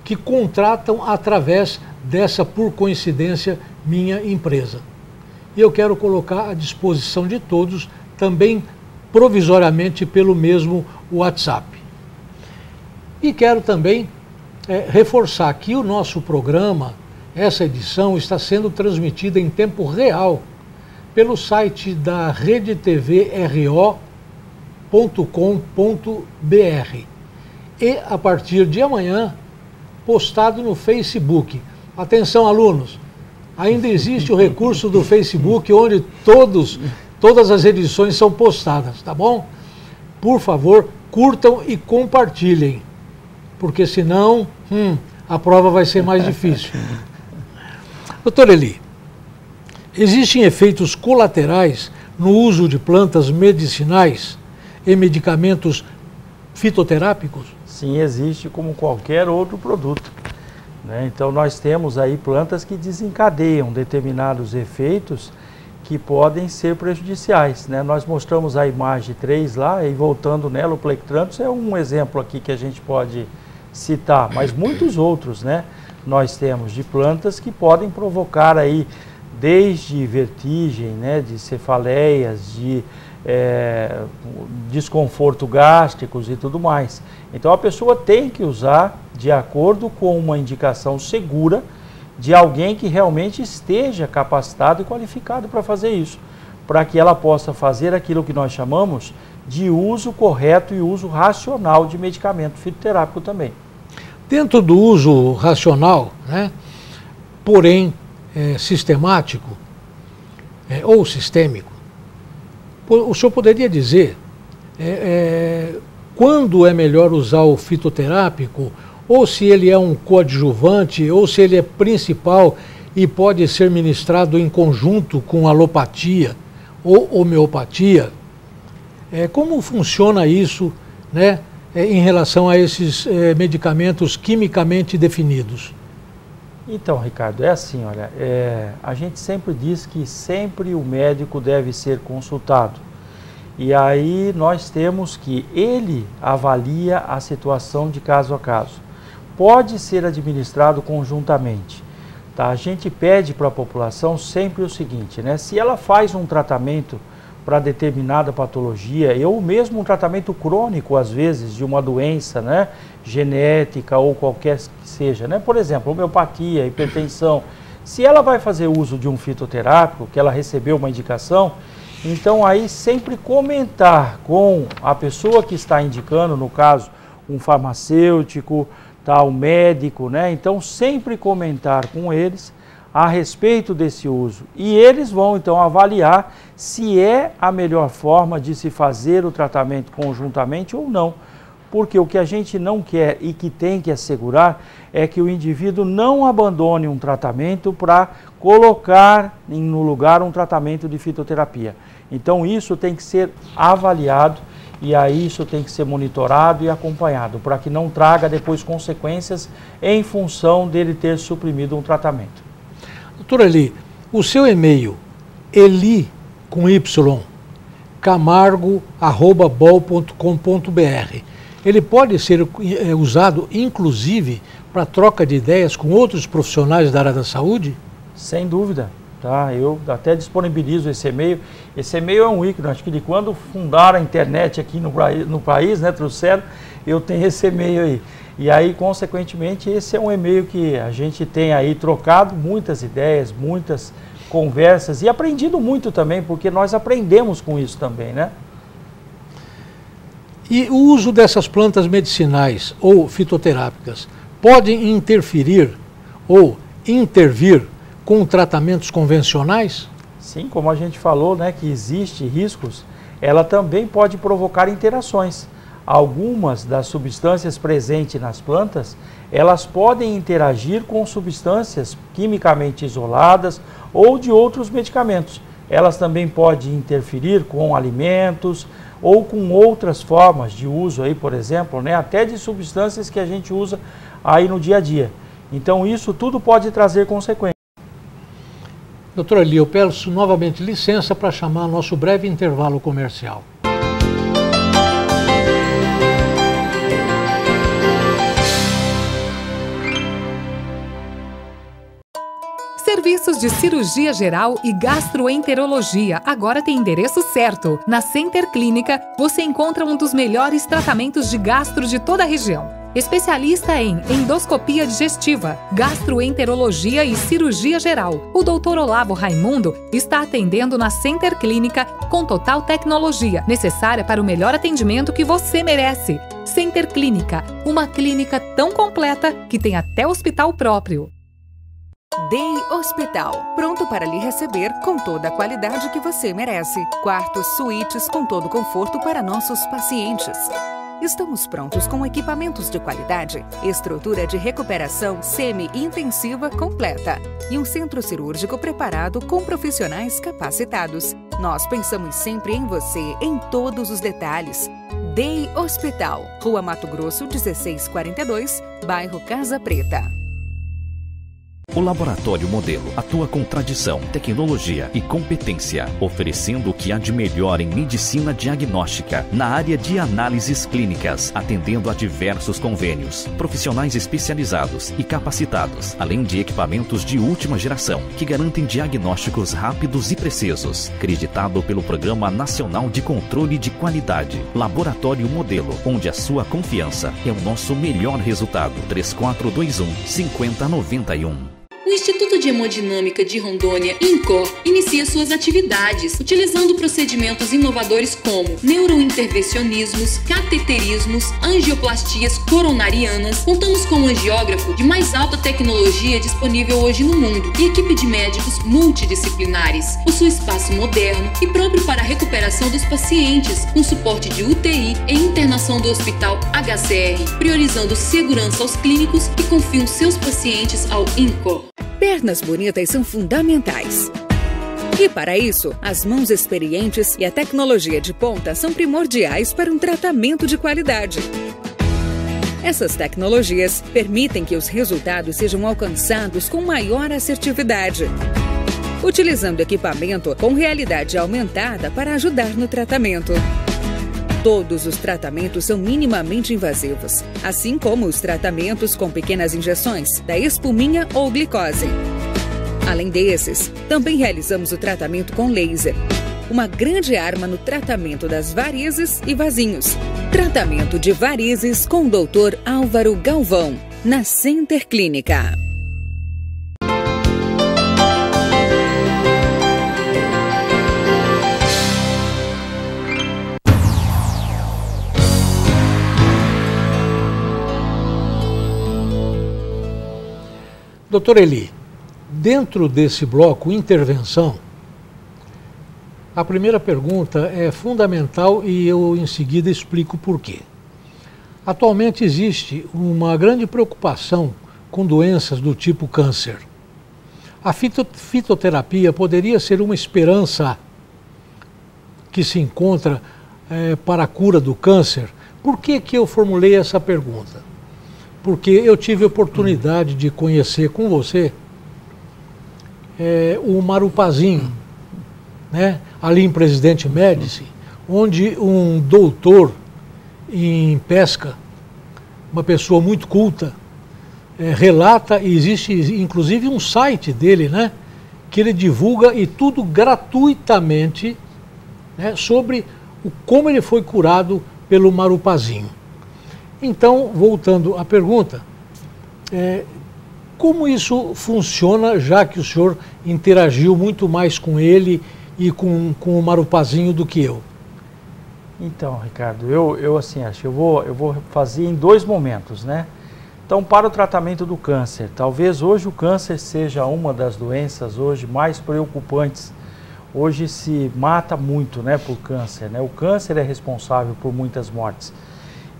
que contratam através dessa, por coincidência, minha empresa. E eu quero colocar à disposição de todos, também provisoriamente pelo mesmo WhatsApp. E quero também reforçar que o nosso programa, essa edição, está sendo transmitida em tempo real pelo site da redetvro.com.br e a partir de amanhã postado no Facebook. Atenção, alunos, ainda existe o recurso do Facebook onde todas as edições são postadas, tá bom? Por favor, curtam e compartilhem, porque senão a prova vai ser mais difícil. Doutor Eli, existem efeitos colaterais no uso de plantas medicinais e medicamentos fitoterápicos? Sim, existe, como qualquer outro produto, né? Então nós temos aí plantas que desencadeiam determinados efeitos que podem ser prejudiciais, né? Nós mostramos a imagem 3 lá, e voltando nela, o Plectranthus é um exemplo aqui que a gente pode citar, mas muitos outros, né? Nós temos de plantas que podem provocar aí desde vertigem, né, de cefaleias, de desconforto gástricos e tudo mais. Então a pessoa tem que usar de acordo com uma indicação segura de alguém que realmente esteja capacitado e qualificado para fazer isso, para que ela possa fazer aquilo que nós chamamos de uso correto e uso racional de medicamento fitoterápico também. Dentro do uso racional, né, porém sistemático ou sistêmico, o senhor poderia dizer quando é melhor usar o fitoterápico, ou se ele é um coadjuvante, ou se ele é principal e pode ser ministrado em conjunto com alopatia ou homeopatia? Como funciona isso, né, em relação a esses medicamentos quimicamente definidos? Então, Ricardo, é assim, olha, a gente sempre diz que sempre o médico deve ser consultado. E aí nós temos que ele avalia a situação de caso a caso. pode ser administrado conjuntamente. Tá? A gente pede para a população sempre o seguinte, né? Se ela faz um tratamento para determinada patologia, ou mesmo um tratamento crônico, às vezes, de uma doença, né, genética ou qualquer que seja, né? Por exemplo, homeopatia, hipertensão. Se ela vai fazer uso de um fitoterápico, que ela recebeu uma indicação, então aí sempre comentar com a pessoa que está indicando, no caso, um farmacêutico, tá, um médico, né? Então sempre comentar com eles a respeito desse uso. E eles vão então avaliar se é a melhor forma de se fazer o tratamento conjuntamente ou não. Porque o que a gente não quer e que tem que assegurar é que o indivíduo não abandone um tratamento para colocar no lugar um tratamento de fitoterapia. Então isso tem que ser avaliado e aí isso tem que ser monitorado e acompanhado para que não traga depois consequências em função dele ter suprimido um tratamento. Doutora Eli, o seu e-mail, eli, com Y, camargo@bol.com.br, ele pode ser usado, inclusive, para troca de ideias com outros profissionais da área da saúde? Sem dúvida. Tá? Eu até disponibilizo esse e-mail. Esse e-mail é um ícone, acho que de quando fundaram a internet aqui no país, né, trouxeram, eu tenho esse e-mail aí. E aí, consequentemente, esse é um e-mail que a gente tem aí trocado muitas ideias, muitas conversas e aprendido muito também, porque nós aprendemos com isso também, né? E o uso dessas plantas medicinais ou fitoterápicas podem interferir ou intervir com tratamentos convencionais? Sim, como a gente falou, né, que existe riscos, ela também pode provocar interações. Algumas das substâncias presentes nas plantas, elas podem interagir com substâncias quimicamente isoladas ou de outros medicamentos. Elas também podem interferir com alimentos ou com outras formas de uso, aí, por exemplo, né, até de substâncias que a gente usa aí no dia a dia. Então isso tudo pode trazer consequências. Doutora Eli, eu peço novamente licença para chamar nosso breve intervalo comercial. Serviços de cirurgia geral e gastroenterologia agora tem endereço certo. Na Center Clínica, você encontra um dos melhores tratamentos de gastro de toda a região. Especialista em endoscopia digestiva, gastroenterologia e cirurgia geral, o Dr. Olavo Raimundo está atendendo na Center Clínica com total tecnologia necessária para o melhor atendimento que você merece. Center Clínica, uma clínica tão completa que tem até hospital próprio. Day Hospital, pronto para lhe receber com toda a qualidade que você merece. Quartos, suítes com todo conforto para nossos pacientes. Estamos prontos com equipamentos de qualidade, estrutura de recuperação semi-intensiva completa e um centro cirúrgico preparado com profissionais capacitados. Nós pensamos sempre em você em todos os detalhes. Day Hospital, Rua Mato Grosso, 1642, bairro Casa Preta. O Laboratório Modelo atua com tradição, tecnologia e competência, oferecendo o que há de melhor em medicina diagnóstica, na área de análises clínicas, atendendo a diversos convênios, profissionais especializados e capacitados, além de equipamentos de última geração, que garantem diagnósticos rápidos e precisos, acreditado pelo Programa Nacional de Controle de Qualidade. Laboratório Modelo, onde a sua confiança é o nosso melhor resultado. 3421-5091. O Instituto de Hemodinâmica de Rondônia, INCOR, inicia suas atividades, utilizando procedimentos inovadores como neurointervencionismos, cateterismos, angioplastias coronarianas. Contamos com um angiógrafo de mais alta tecnologia disponível hoje no mundo e equipe de médicos multidisciplinares. Possui espaço moderno e próprio para a recuperação dos pacientes, com suporte de UTI e internação do Hospital HCR, priorizando segurança aos clínicos que confiam seus pacientes ao INCOR. Pernas bonitas são fundamentais. E para isso, as mãos experientes e a tecnologia de ponta são primordiais para um tratamento de qualidade. Essas tecnologias permitem que os resultados sejam alcançados com maior assertividade, utilizando equipamento com realidade aumentada para ajudar no tratamento. Todos os tratamentos são minimamente invasivos, assim como os tratamentos com pequenas injeções da espuminha ou glicose. Além desses, também realizamos o tratamento com laser, uma grande arma no tratamento das varizes e vasinhos. Tratamento de varizes com o Dr. Álvaro Galvão, na Center Clínica. Doutor Eli, dentro desse bloco intervenção, a primeira pergunta é fundamental e eu em seguida explico por quê. Atualmente existe uma grande preocupação com doenças do tipo câncer. A fitoterapia poderia ser uma esperança que se encontra para a cura do câncer? Por que eu formulei essa pergunta? Porque eu tive a oportunidade de conhecer com você o Marupazinho, né? Ali em Presidente Médici, onde um doutor em pesca, uma pessoa muito culta, relata, e existe inclusive um site dele, né? Que ele divulga e tudo gratuitamente, né? Sobre como ele foi curado pelo Marupazinho. Então, voltando à pergunta, como isso funciona, já que o senhor interagiu muito mais com ele e com o Marupazinho do que eu? Então, Ricardo, eu assim, acho que eu vou fazer em dois momentos, né? Então, para o tratamento do câncer, talvez hoje o câncer seja uma das doenças hoje mais preocupantes. Hoje se mata muito, né, por câncer, né? O câncer é responsável por muitas mortes.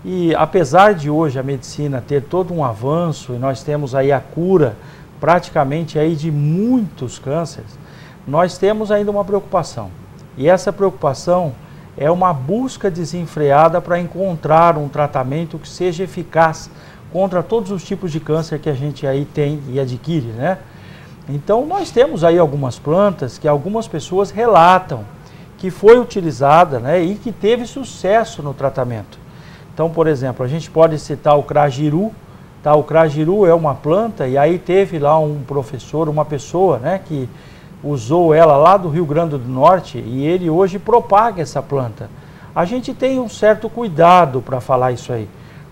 E apesar de hoje a medicina ter todo um avanço e nós temos aí a cura praticamente aí de muitos cânceres, nós temos ainda uma preocupação. E essa preocupação é uma busca desenfreada para encontrar um tratamento que seja eficaz contra todos os tipos de câncer que a gente aí tem e adquire, né? Então nós temos aí algumas plantas que algumas pessoas relatam que foi utilizada, né, e que teve sucesso no tratamento. Então, por exemplo, a gente pode citar o crajiru, tá? O crajiru é uma planta e aí teve lá um professor, uma pessoa, né, que usou ela lá do Rio Grande do Norte e ele hoje propaga essa planta. A gente tem um certo cuidado para falar isso aí,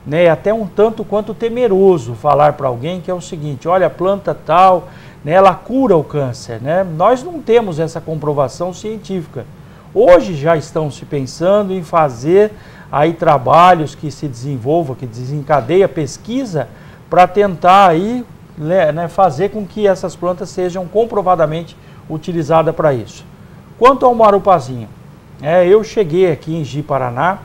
né? Até um tanto quanto temeroso falar para alguém que é o seguinte: olha, a planta tal, né, ela cura o câncer, né? Nós não temos essa comprovação científica. Hoje já estão se pensando em fazer aí trabalhos que se desenvolvam, que desencadeia pesquisa para tentar aí, né, fazer com que essas plantas sejam comprovadamente utilizadas para isso. Quanto ao Marupazinho, eu cheguei aqui em Ji-Paraná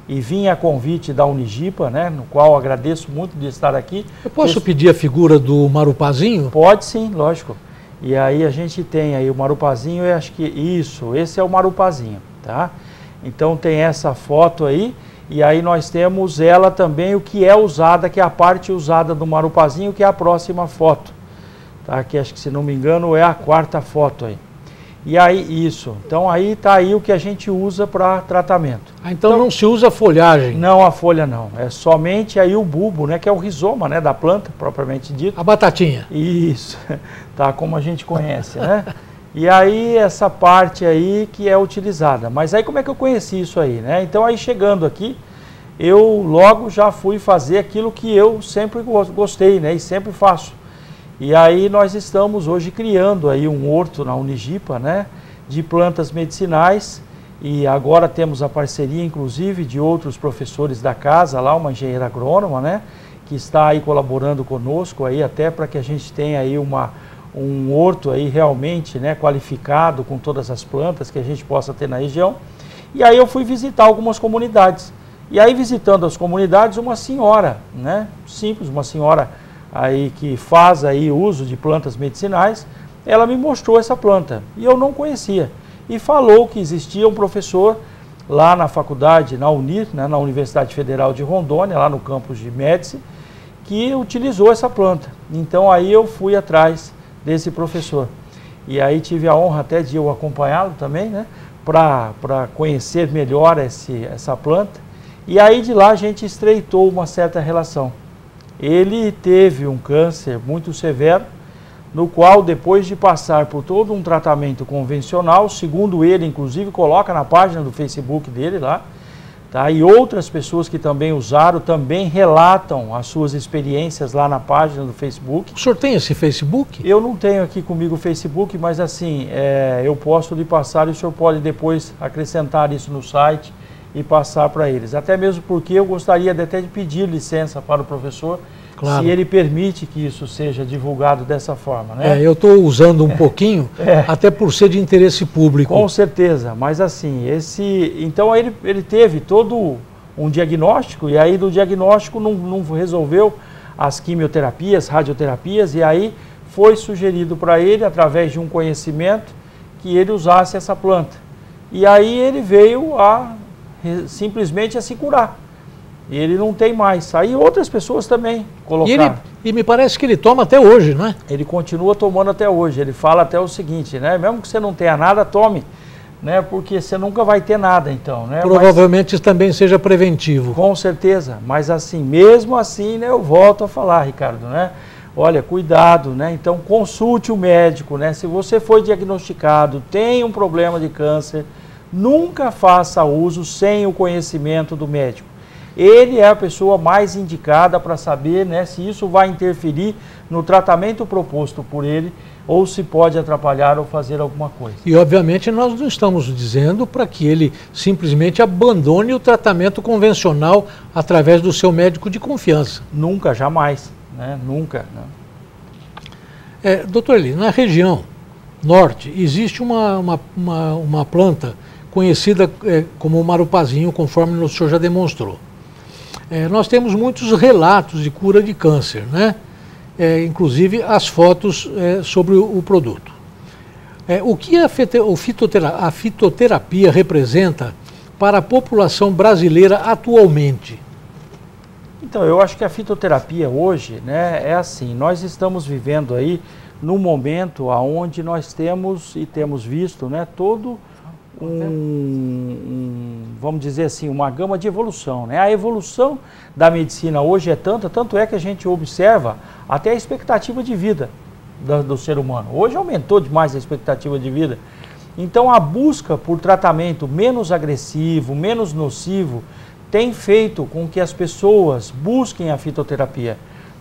e vim a convite da Unigipa, né, no qual agradeço muito de estar aqui. Eu posso pedir a figura do Marupazinho? Pode sim, lógico. E aí a gente tem aí o Marupazinho, eu acho que esse é o Marupazinho, tá? Então tem essa foto aí, e aí nós temos ela também, o que é usada, que é a parte usada do Marupazinho, que é a próxima foto, tá? Que acho que, se não me engano, é a quarta foto aí. E aí, isso. Então aí está aí o que a gente usa para tratamento. Então não se usa a folhagem? Não, a folha não. É somente aí o bulbo, né? Que é o rizoma, né, da planta, propriamente dito. A batatinha. Isso, tá? Como a gente conhece, né? E aí essa parte aí que é utilizada. Mas aí como é que eu conheci isso aí, né? Então aí chegando aqui, eu logo já fui fazer aquilo que eu sempre gostei, né? E sempre faço. E aí nós estamos hoje criando aí um horto na Unigipa, né? De plantas medicinais. E agora temos a parceria, inclusive, de outros professores da casa, lá uma engenheira agrônoma, né? Que está aí colaborando conosco aí até para que a gente tenha aí um horto aí realmente, né, qualificado com todas as plantas que a gente possa ter na região. E aí eu fui visitar algumas comunidades. E aí visitando as comunidades, uma senhora, né, simples, uma senhora aí que faz aí uso de plantas medicinais, ela me mostrou essa planta e eu não conhecia. E falou que existia um professor lá na faculdade, na UNIR, né, na Universidade Federal de Rondônia, lá no campus de Médici, que utilizou essa planta. Então aí eu fui atrás desse professor. E aí tive a honra até de eu acompanhá-lo também, né, para conhecer melhor essa planta. E aí de lá a gente estreitou uma certa relação. Ele teve um câncer muito severo, no qual depois de passar por todo um tratamento convencional, segundo ele, inclusive coloca na página do Facebook dele lá, tá? E outras pessoas que também usaram, também relatam as suas experiências lá na página do Facebook. O senhor tem esse Facebook? Eu não tenho aqui comigo o Facebook, mas assim, eu posso lhe passar e o senhor pode depois acrescentar isso no site e passar para eles. Até mesmo porque eu gostaria até de pedir licença para o professor, claro, se ele permite que isso seja divulgado dessa forma, né? Eu estou usando um pouquinho, até por ser de interesse público. Com certeza, mas assim, então ele teve todo um diagnóstico, e aí do diagnóstico não resolveu as quimioterapias, radioterapias, e aí foi sugerido para ele, através de um conhecimento, que ele usasse essa planta. E aí ele veio simplesmente a se curar. E ele não tem mais. Aí outras pessoas também colocaram. E me parece que ele toma até hoje, não é? Ele continua tomando até hoje. Ele fala até o seguinte, né? Mesmo que você não tenha nada, tome, né? Porque você nunca vai ter nada, então, né? Provavelmente isso também seja preventivo. Com certeza. Mas assim, mesmo assim, né? Eu volto a falar, Ricardo, né? Olha, cuidado, né? Então consulte o médico, né? Se você foi diagnosticado, tem um problema de câncer, nunca faça uso sem o conhecimento do médico. Ele é a pessoa mais indicada para saber, né, se isso vai interferir no tratamento proposto por ele ou se pode atrapalhar ou fazer alguma coisa. E obviamente nós não estamos dizendo para que ele simplesmente abandone o tratamento convencional através do seu médico de confiança. Nunca, jamais, né? Nunca. Né? Doutor Eli, na região norte existe uma planta conhecida como o marupazinho, conforme o senhor já demonstrou. Nós temos muitos relatos de cura de câncer, né? Inclusive as fotos sobre o produto. O que a fitoterapia representa para a população brasileira atualmente? Então, eu acho que a fitoterapia hoje, né, é assim, nós estamos vivendo aí num momento onde nós temos visto, né, todo vamos dizer assim, uma gama de evolução, né? A evolução da medicina hoje é tanto é que a gente observa até a expectativa de vida do ser humano. Hoje aumentou demais a expectativa de vida. Então a busca por tratamento menos agressivo, menos nocivo, tem feito com que as pessoas busquem a fitoterapia.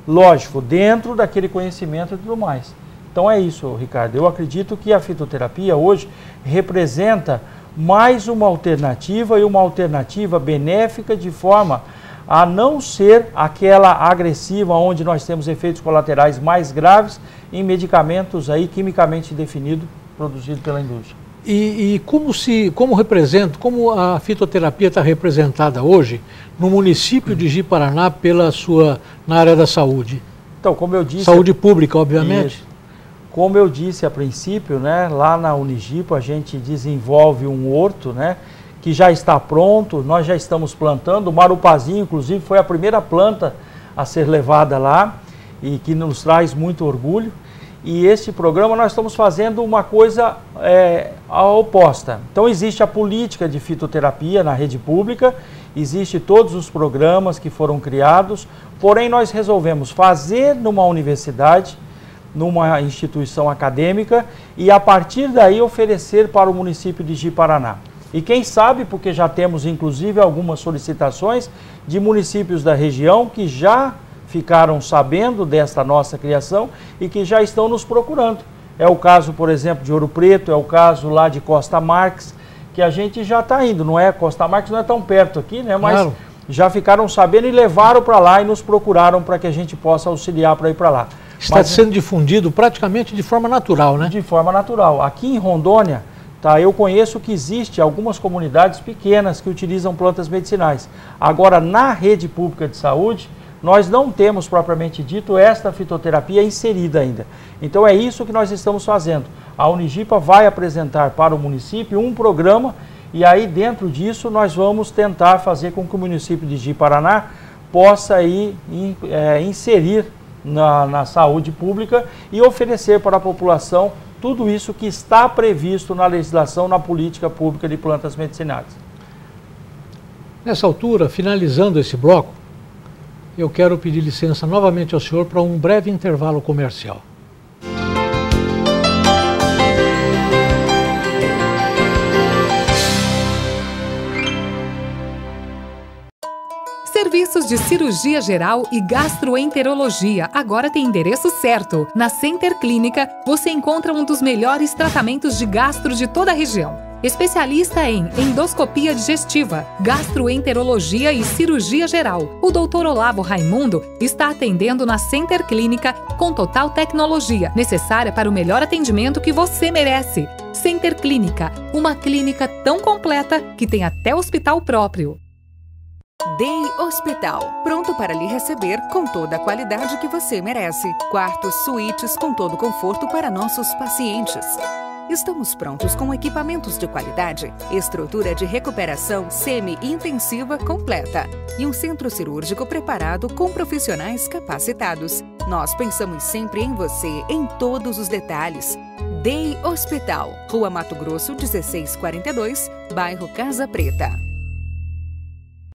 Lógico, dentro daquele conhecimento e tudo mais. Então é isso, Ricardo. Eu acredito que a fitoterapia hoje representa mais uma alternativa e uma alternativa benéfica de forma a não ser aquela agressiva onde nós temos efeitos colaterais mais graves em medicamentos aí quimicamente definidos, produzidos pela indústria. E como a fitoterapia está representada hoje no município de Ji-Paraná na área da saúde? Então, como eu disse... Saúde pública, obviamente. Isso. Como eu disse a princípio, né, lá na Unigipa a gente desenvolve um horto, né, que já está pronto, nós já estamos plantando. O marupazinho, inclusive, foi a primeira planta a ser levada lá e que nos traz muito orgulho. E esse programa nós estamos fazendo uma coisa oposta. Então existe a política de fitoterapia na rede pública, existe todos os programas que foram criados, porém nós resolvemos fazer numa universidade, numa instituição acadêmica e a partir daí oferecer para o município de Ji-Paraná. E quem sabe, porque já temos inclusive algumas solicitações de municípios da região que já ficaram sabendo desta nossa criação e que já estão nos procurando. É o caso, por exemplo, de Ouro Preto, é o caso lá de Costa Marques, que a gente já está indo, não é? Costa Marques não é tão perto aqui, né? Mas claro, já ficaram sabendo e levaram para lá e nos procuraram para que a gente possa auxiliar para ir para lá. Está sendo difundido praticamente de forma natural, né? De forma natural. Aqui em Rondônia, eu conheço que existe algumas comunidades pequenas que utilizam plantas medicinais. Agora, na rede pública de saúde, nós não temos propriamente dito esta fitoterapia inserida ainda. Então é isso que nós estamos fazendo. A Unigipa vai apresentar para o município um programa e aí dentro disso nós vamos tentar fazer com que o município de Ji-Paraná possa aí inserir na saúde pública e oferecer para a população tudo isso que está previsto na legislação, na política pública de plantas medicinais. Nessa altura, finalizando esse bloco, eu quero pedir licença novamente ao senhor para um breve intervalo comercial. Serviços de cirurgia geral e gastroenterologia agora tem endereço certo. Na Center Clínica, você encontra um dos melhores tratamentos de gastro de toda a região. Especialista em endoscopia digestiva, gastroenterologia e cirurgia geral, o Dr. Olavo Raimundo está atendendo na Center Clínica com total tecnologia, necessária para o melhor atendimento que você merece. Center Clínica, uma clínica tão completa que tem até hospital próprio. Day Hospital, pronto para lhe receber com toda a qualidade que você merece. Quartos, suítes com todo o conforto para nossos pacientes. Estamos prontos com equipamentos de qualidade, estrutura de recuperação semi-intensiva completa e um centro cirúrgico preparado com profissionais capacitados. Nós pensamos sempre em você, em todos os detalhes. Day Hospital, Rua Mato Grosso, 1642, bairro Casa Preta.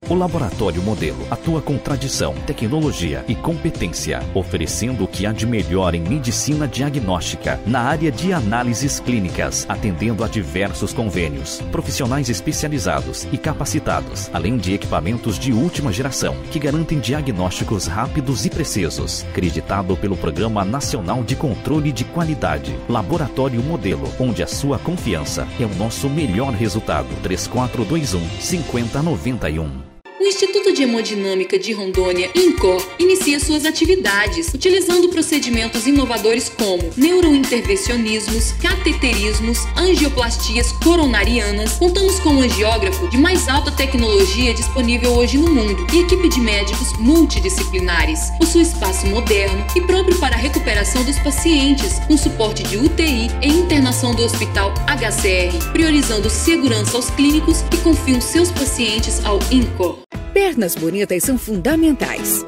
O Laboratório Modelo atua com tradição, tecnologia e competência, oferecendo o que há de melhor em medicina diagnóstica, na área de análises clínicas, atendendo a diversos convênios, profissionais especializados e capacitados, além de equipamentos de última geração, que garantem diagnósticos rápidos e precisos, acreditado pelo Programa Nacional de Controle de Qualidade. Laboratório Modelo, onde a sua confiança é o nosso melhor resultado. 3421-5091. O Instituto de Hemodinâmica de Rondônia, INCOR, inicia suas atividades, utilizando procedimentos inovadores como neurointervencionismos, cateterismos, angioplastias coronarianas. Contamos com um angiógrafo de mais alta tecnologia disponível hoje no mundo e equipe de médicos multidisciplinares. Possui espaço moderno e próprio para a recuperação dos pacientes, com suporte de UTI e internação do Hospital HCR, priorizando segurança aos clínicos que confiam seus pacientes ao INCOR. Pernas bonitas são fundamentais.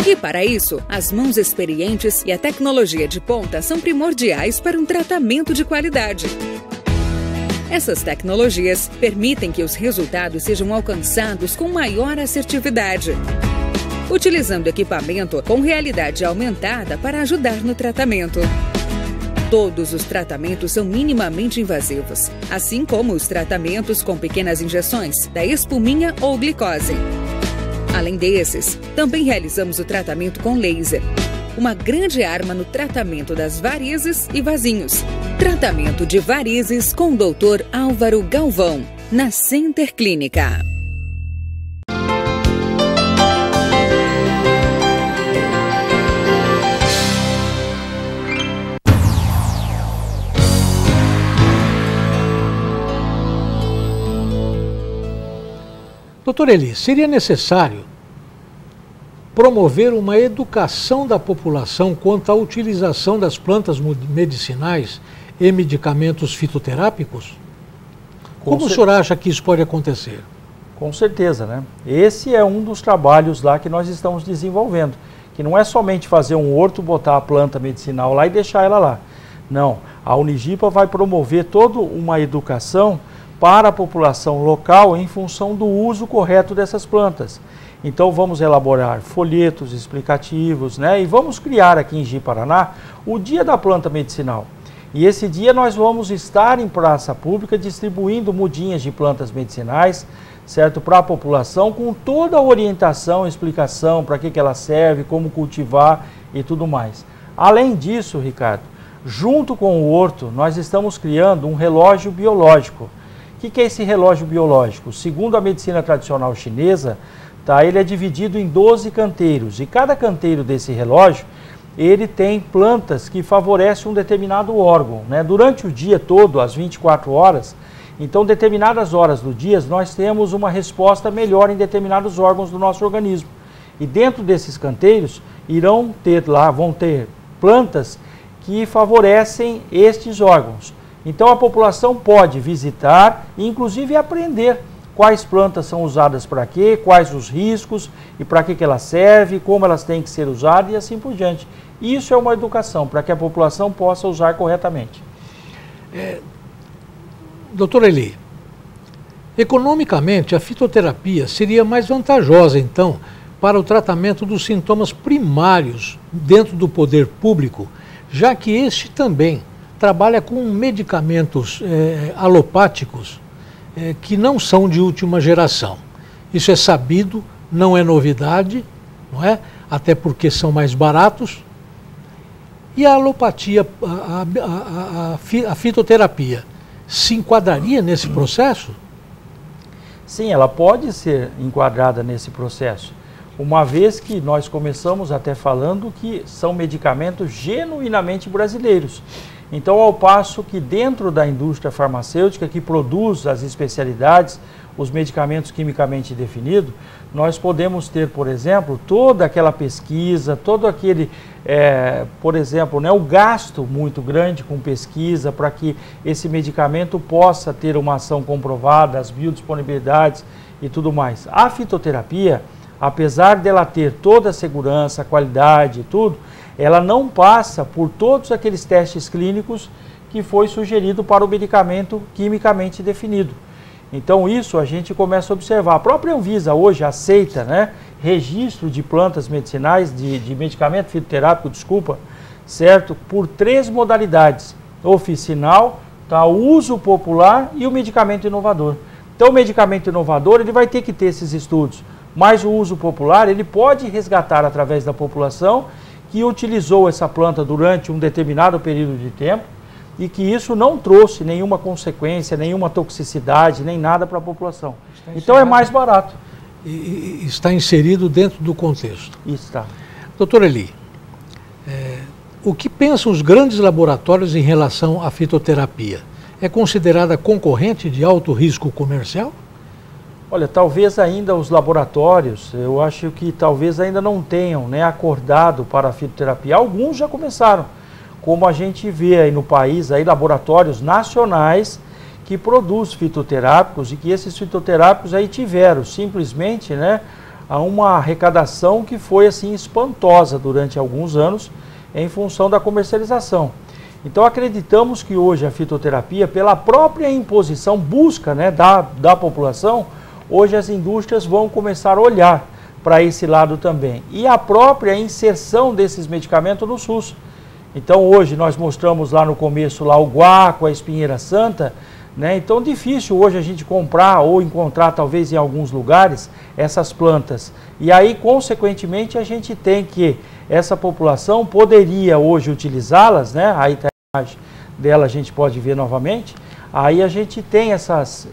E para isso, as mãos experientes e a tecnologia de ponta são primordiais para um tratamento de qualidade. Essas tecnologias permitem que os resultados sejam alcançados com maior assertividade, utilizando equipamento com realidade aumentada para ajudar no tratamento. Todos os tratamentos são minimamente invasivos, assim como os tratamentos com pequenas injeções da espuminha ou glicose. Além desses, também realizamos o tratamento com laser, uma grande arma no tratamento das varizes e vasinhos. Tratamento de varizes com o Dr. Álvaro Galvão, na Center Clínica. Doutor Eli, seria necessário promover uma educação da população quanto à utilização das plantas medicinais e medicamentos fitoterápicos? Como o senhor acha que isso pode acontecer? Com certeza, né? Esse é um dos trabalhos lá que nós estamos desenvolvendo, que não é somente fazer um horto, botar a planta medicinal lá e deixar ela lá. Não, a Unigipa vai promover toda uma educação para a população local em função do uso correto dessas plantas. Então vamos elaborar folhetos explicativos, né? E vamos criar aqui em Ji-Paraná o Dia da Planta Medicinal. E esse dia nós vamos estar em praça pública distribuindo mudinhas de plantas medicinais, certo? Para a população, com toda a orientação, explicação para que ela serve, como cultivar e tudo mais. Além disso, Ricardo, junto com o horto, nós estamos criando um relógio biológico. O que é esse relógio biológico? Segundo a medicina tradicional chinesa, tá, ele é dividido em 12 canteiros. E cada canteiro desse relógio, ele tem plantas que favorecem um determinado órgão, né? Durante o dia todo, às 24 horas, então determinadas horas do dia, nós temos uma resposta melhor em determinados órgãos do nosso organismo. E dentro desses canteiros, vão ter plantas que favorecem estes órgãos. Então a população pode visitar e inclusive aprender quais plantas são usadas para quê, quais os riscos e para que elas servem, como elas têm que ser usadas e assim por diante. Isso é uma educação para que a população possa usar corretamente. Doutor Eli, economicamente a fitoterapia seria mais vantajosa, então, para o tratamento dos sintomas primários dentro do poder público, já que este também trabalha com medicamentos alopáticos que não são de última geração. Isso é sabido, não é novidade, não é? Até porque são mais baratos. E a alopatia, a fitoterapia, se enquadraria nesse processo? Sim, ela pode ser enquadrada nesse processo, uma vez que nós começamos até falando que são medicamentos genuinamente brasileiros. Então, ao passo que dentro da indústria farmacêutica que produz as especialidades, os medicamentos quimicamente definidos, nós podemos ter, por exemplo, toda aquela pesquisa, todo aquele, por exemplo, né, o gasto muito grande com pesquisa para que esse medicamento possa ter uma ação comprovada, as biodisponibilidades e tudo mais. A fitoterapia, apesar dela ter toda a segurança, a qualidade e tudo, ela não passa por todos aqueles testes clínicos que foi sugerido para o medicamento quimicamente definido. Então isso a gente começa a observar. A própria Anvisa hoje aceita, né, registro de plantas medicinais, de medicamento fitoterápico, certo? Por 3 modalidades: oficinal, tá, o uso popular e o medicamento inovador. Então o medicamento inovador ele vai ter que ter esses estudos, mas o uso popular ele pode resgatar através da população que utilizou essa planta durante um determinado período de tempo e que isso não trouxe nenhuma consequência, nenhuma toxicidade, nem nada para a população. Então é mais barato. E está inserido dentro do contexto. Está. Doutor Eli, o que pensam os grandes laboratórios em relação à fitoterapia? É considerada concorrente de alto risco comercial? Olha, talvez ainda os laboratórios, eu acho que talvez ainda não tenham, né, acordado para a fitoterapia. Alguns já começaram, como a gente vê aí no país, aí, laboratórios nacionais que produzem fitoterápicos e que esses fitoterápicos aí tiveram simplesmente, né, uma arrecadação que foi assim espantosa durante alguns anos em função da comercialização. Então acreditamos que hoje a fitoterapia, pela própria imposição, busca, né, da população, hoje as indústrias vão começar a olhar para esse lado também. E a própria inserção desses medicamentos no SUS. Então hoje nós mostramos lá no começo lá o guaco, a espinheira santa, né? Então difícil hoje a gente comprar ou encontrar talvez em alguns lugares essas plantas. E aí consequentemente a gente tem que essa população poderia hoje utilizá-las, né? Aí tá a imagem dela, a gente pode ver novamente. Aí a gente tem essas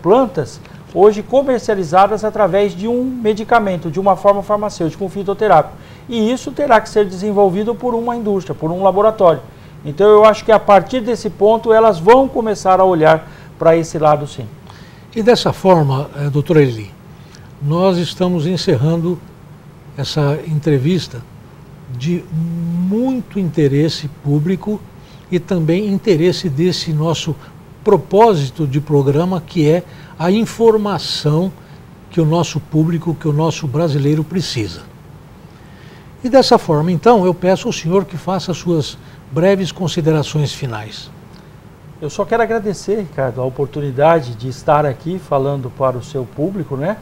plantas hoje comercializadas através de um medicamento, de uma forma farmacêutica, um fitoterápico. E isso terá que ser desenvolvido por uma indústria, por um laboratório. Então eu acho que a partir desse ponto elas vão começar a olhar para esse lado sim. E dessa forma, doutor Eli, nós estamos encerrando essa entrevista de muito interesse público e também interesse desse nosso propósito de programa, que é a informação que o nosso público, que o nosso brasileiro precisa. E dessa forma, então, eu peço ao senhor que faça suas breves considerações finais. Eu só quero agradecer, Ricardo, a oportunidade de estar aqui falando para o seu público, né?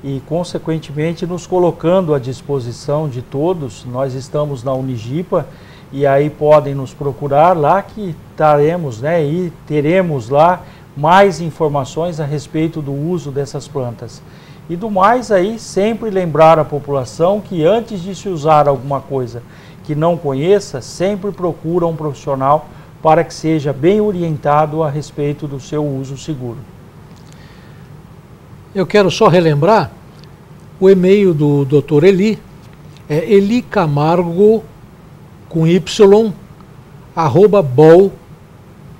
E, consequentemente, nos colocando à disposição de todos. Nós estamos na Unigipa e aí podem nos procurar lá que estaremos, né? E teremos lá mais informações a respeito do uso dessas plantas. E do mais aí, sempre lembrar a população que antes de se usar alguma coisa que não conheça, sempre procura um profissional para que seja bem orientado a respeito do seu uso seguro. Eu quero só relembrar, o e-mail do Dr. Eli é elicamargo, com y,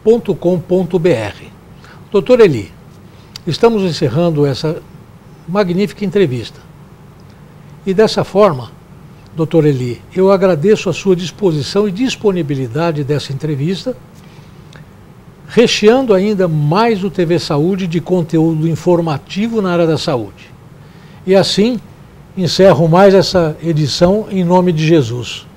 @bol.com.br. Doutor Eli, estamos encerrando essa magnífica entrevista. E dessa forma, doutor Eli, eu agradeço a sua disposição e disponibilidade dessa entrevista, recheando ainda mais o TV Saúde de conteúdo informativo na área da saúde. E assim, encerro mais essa edição em nome de Jesus.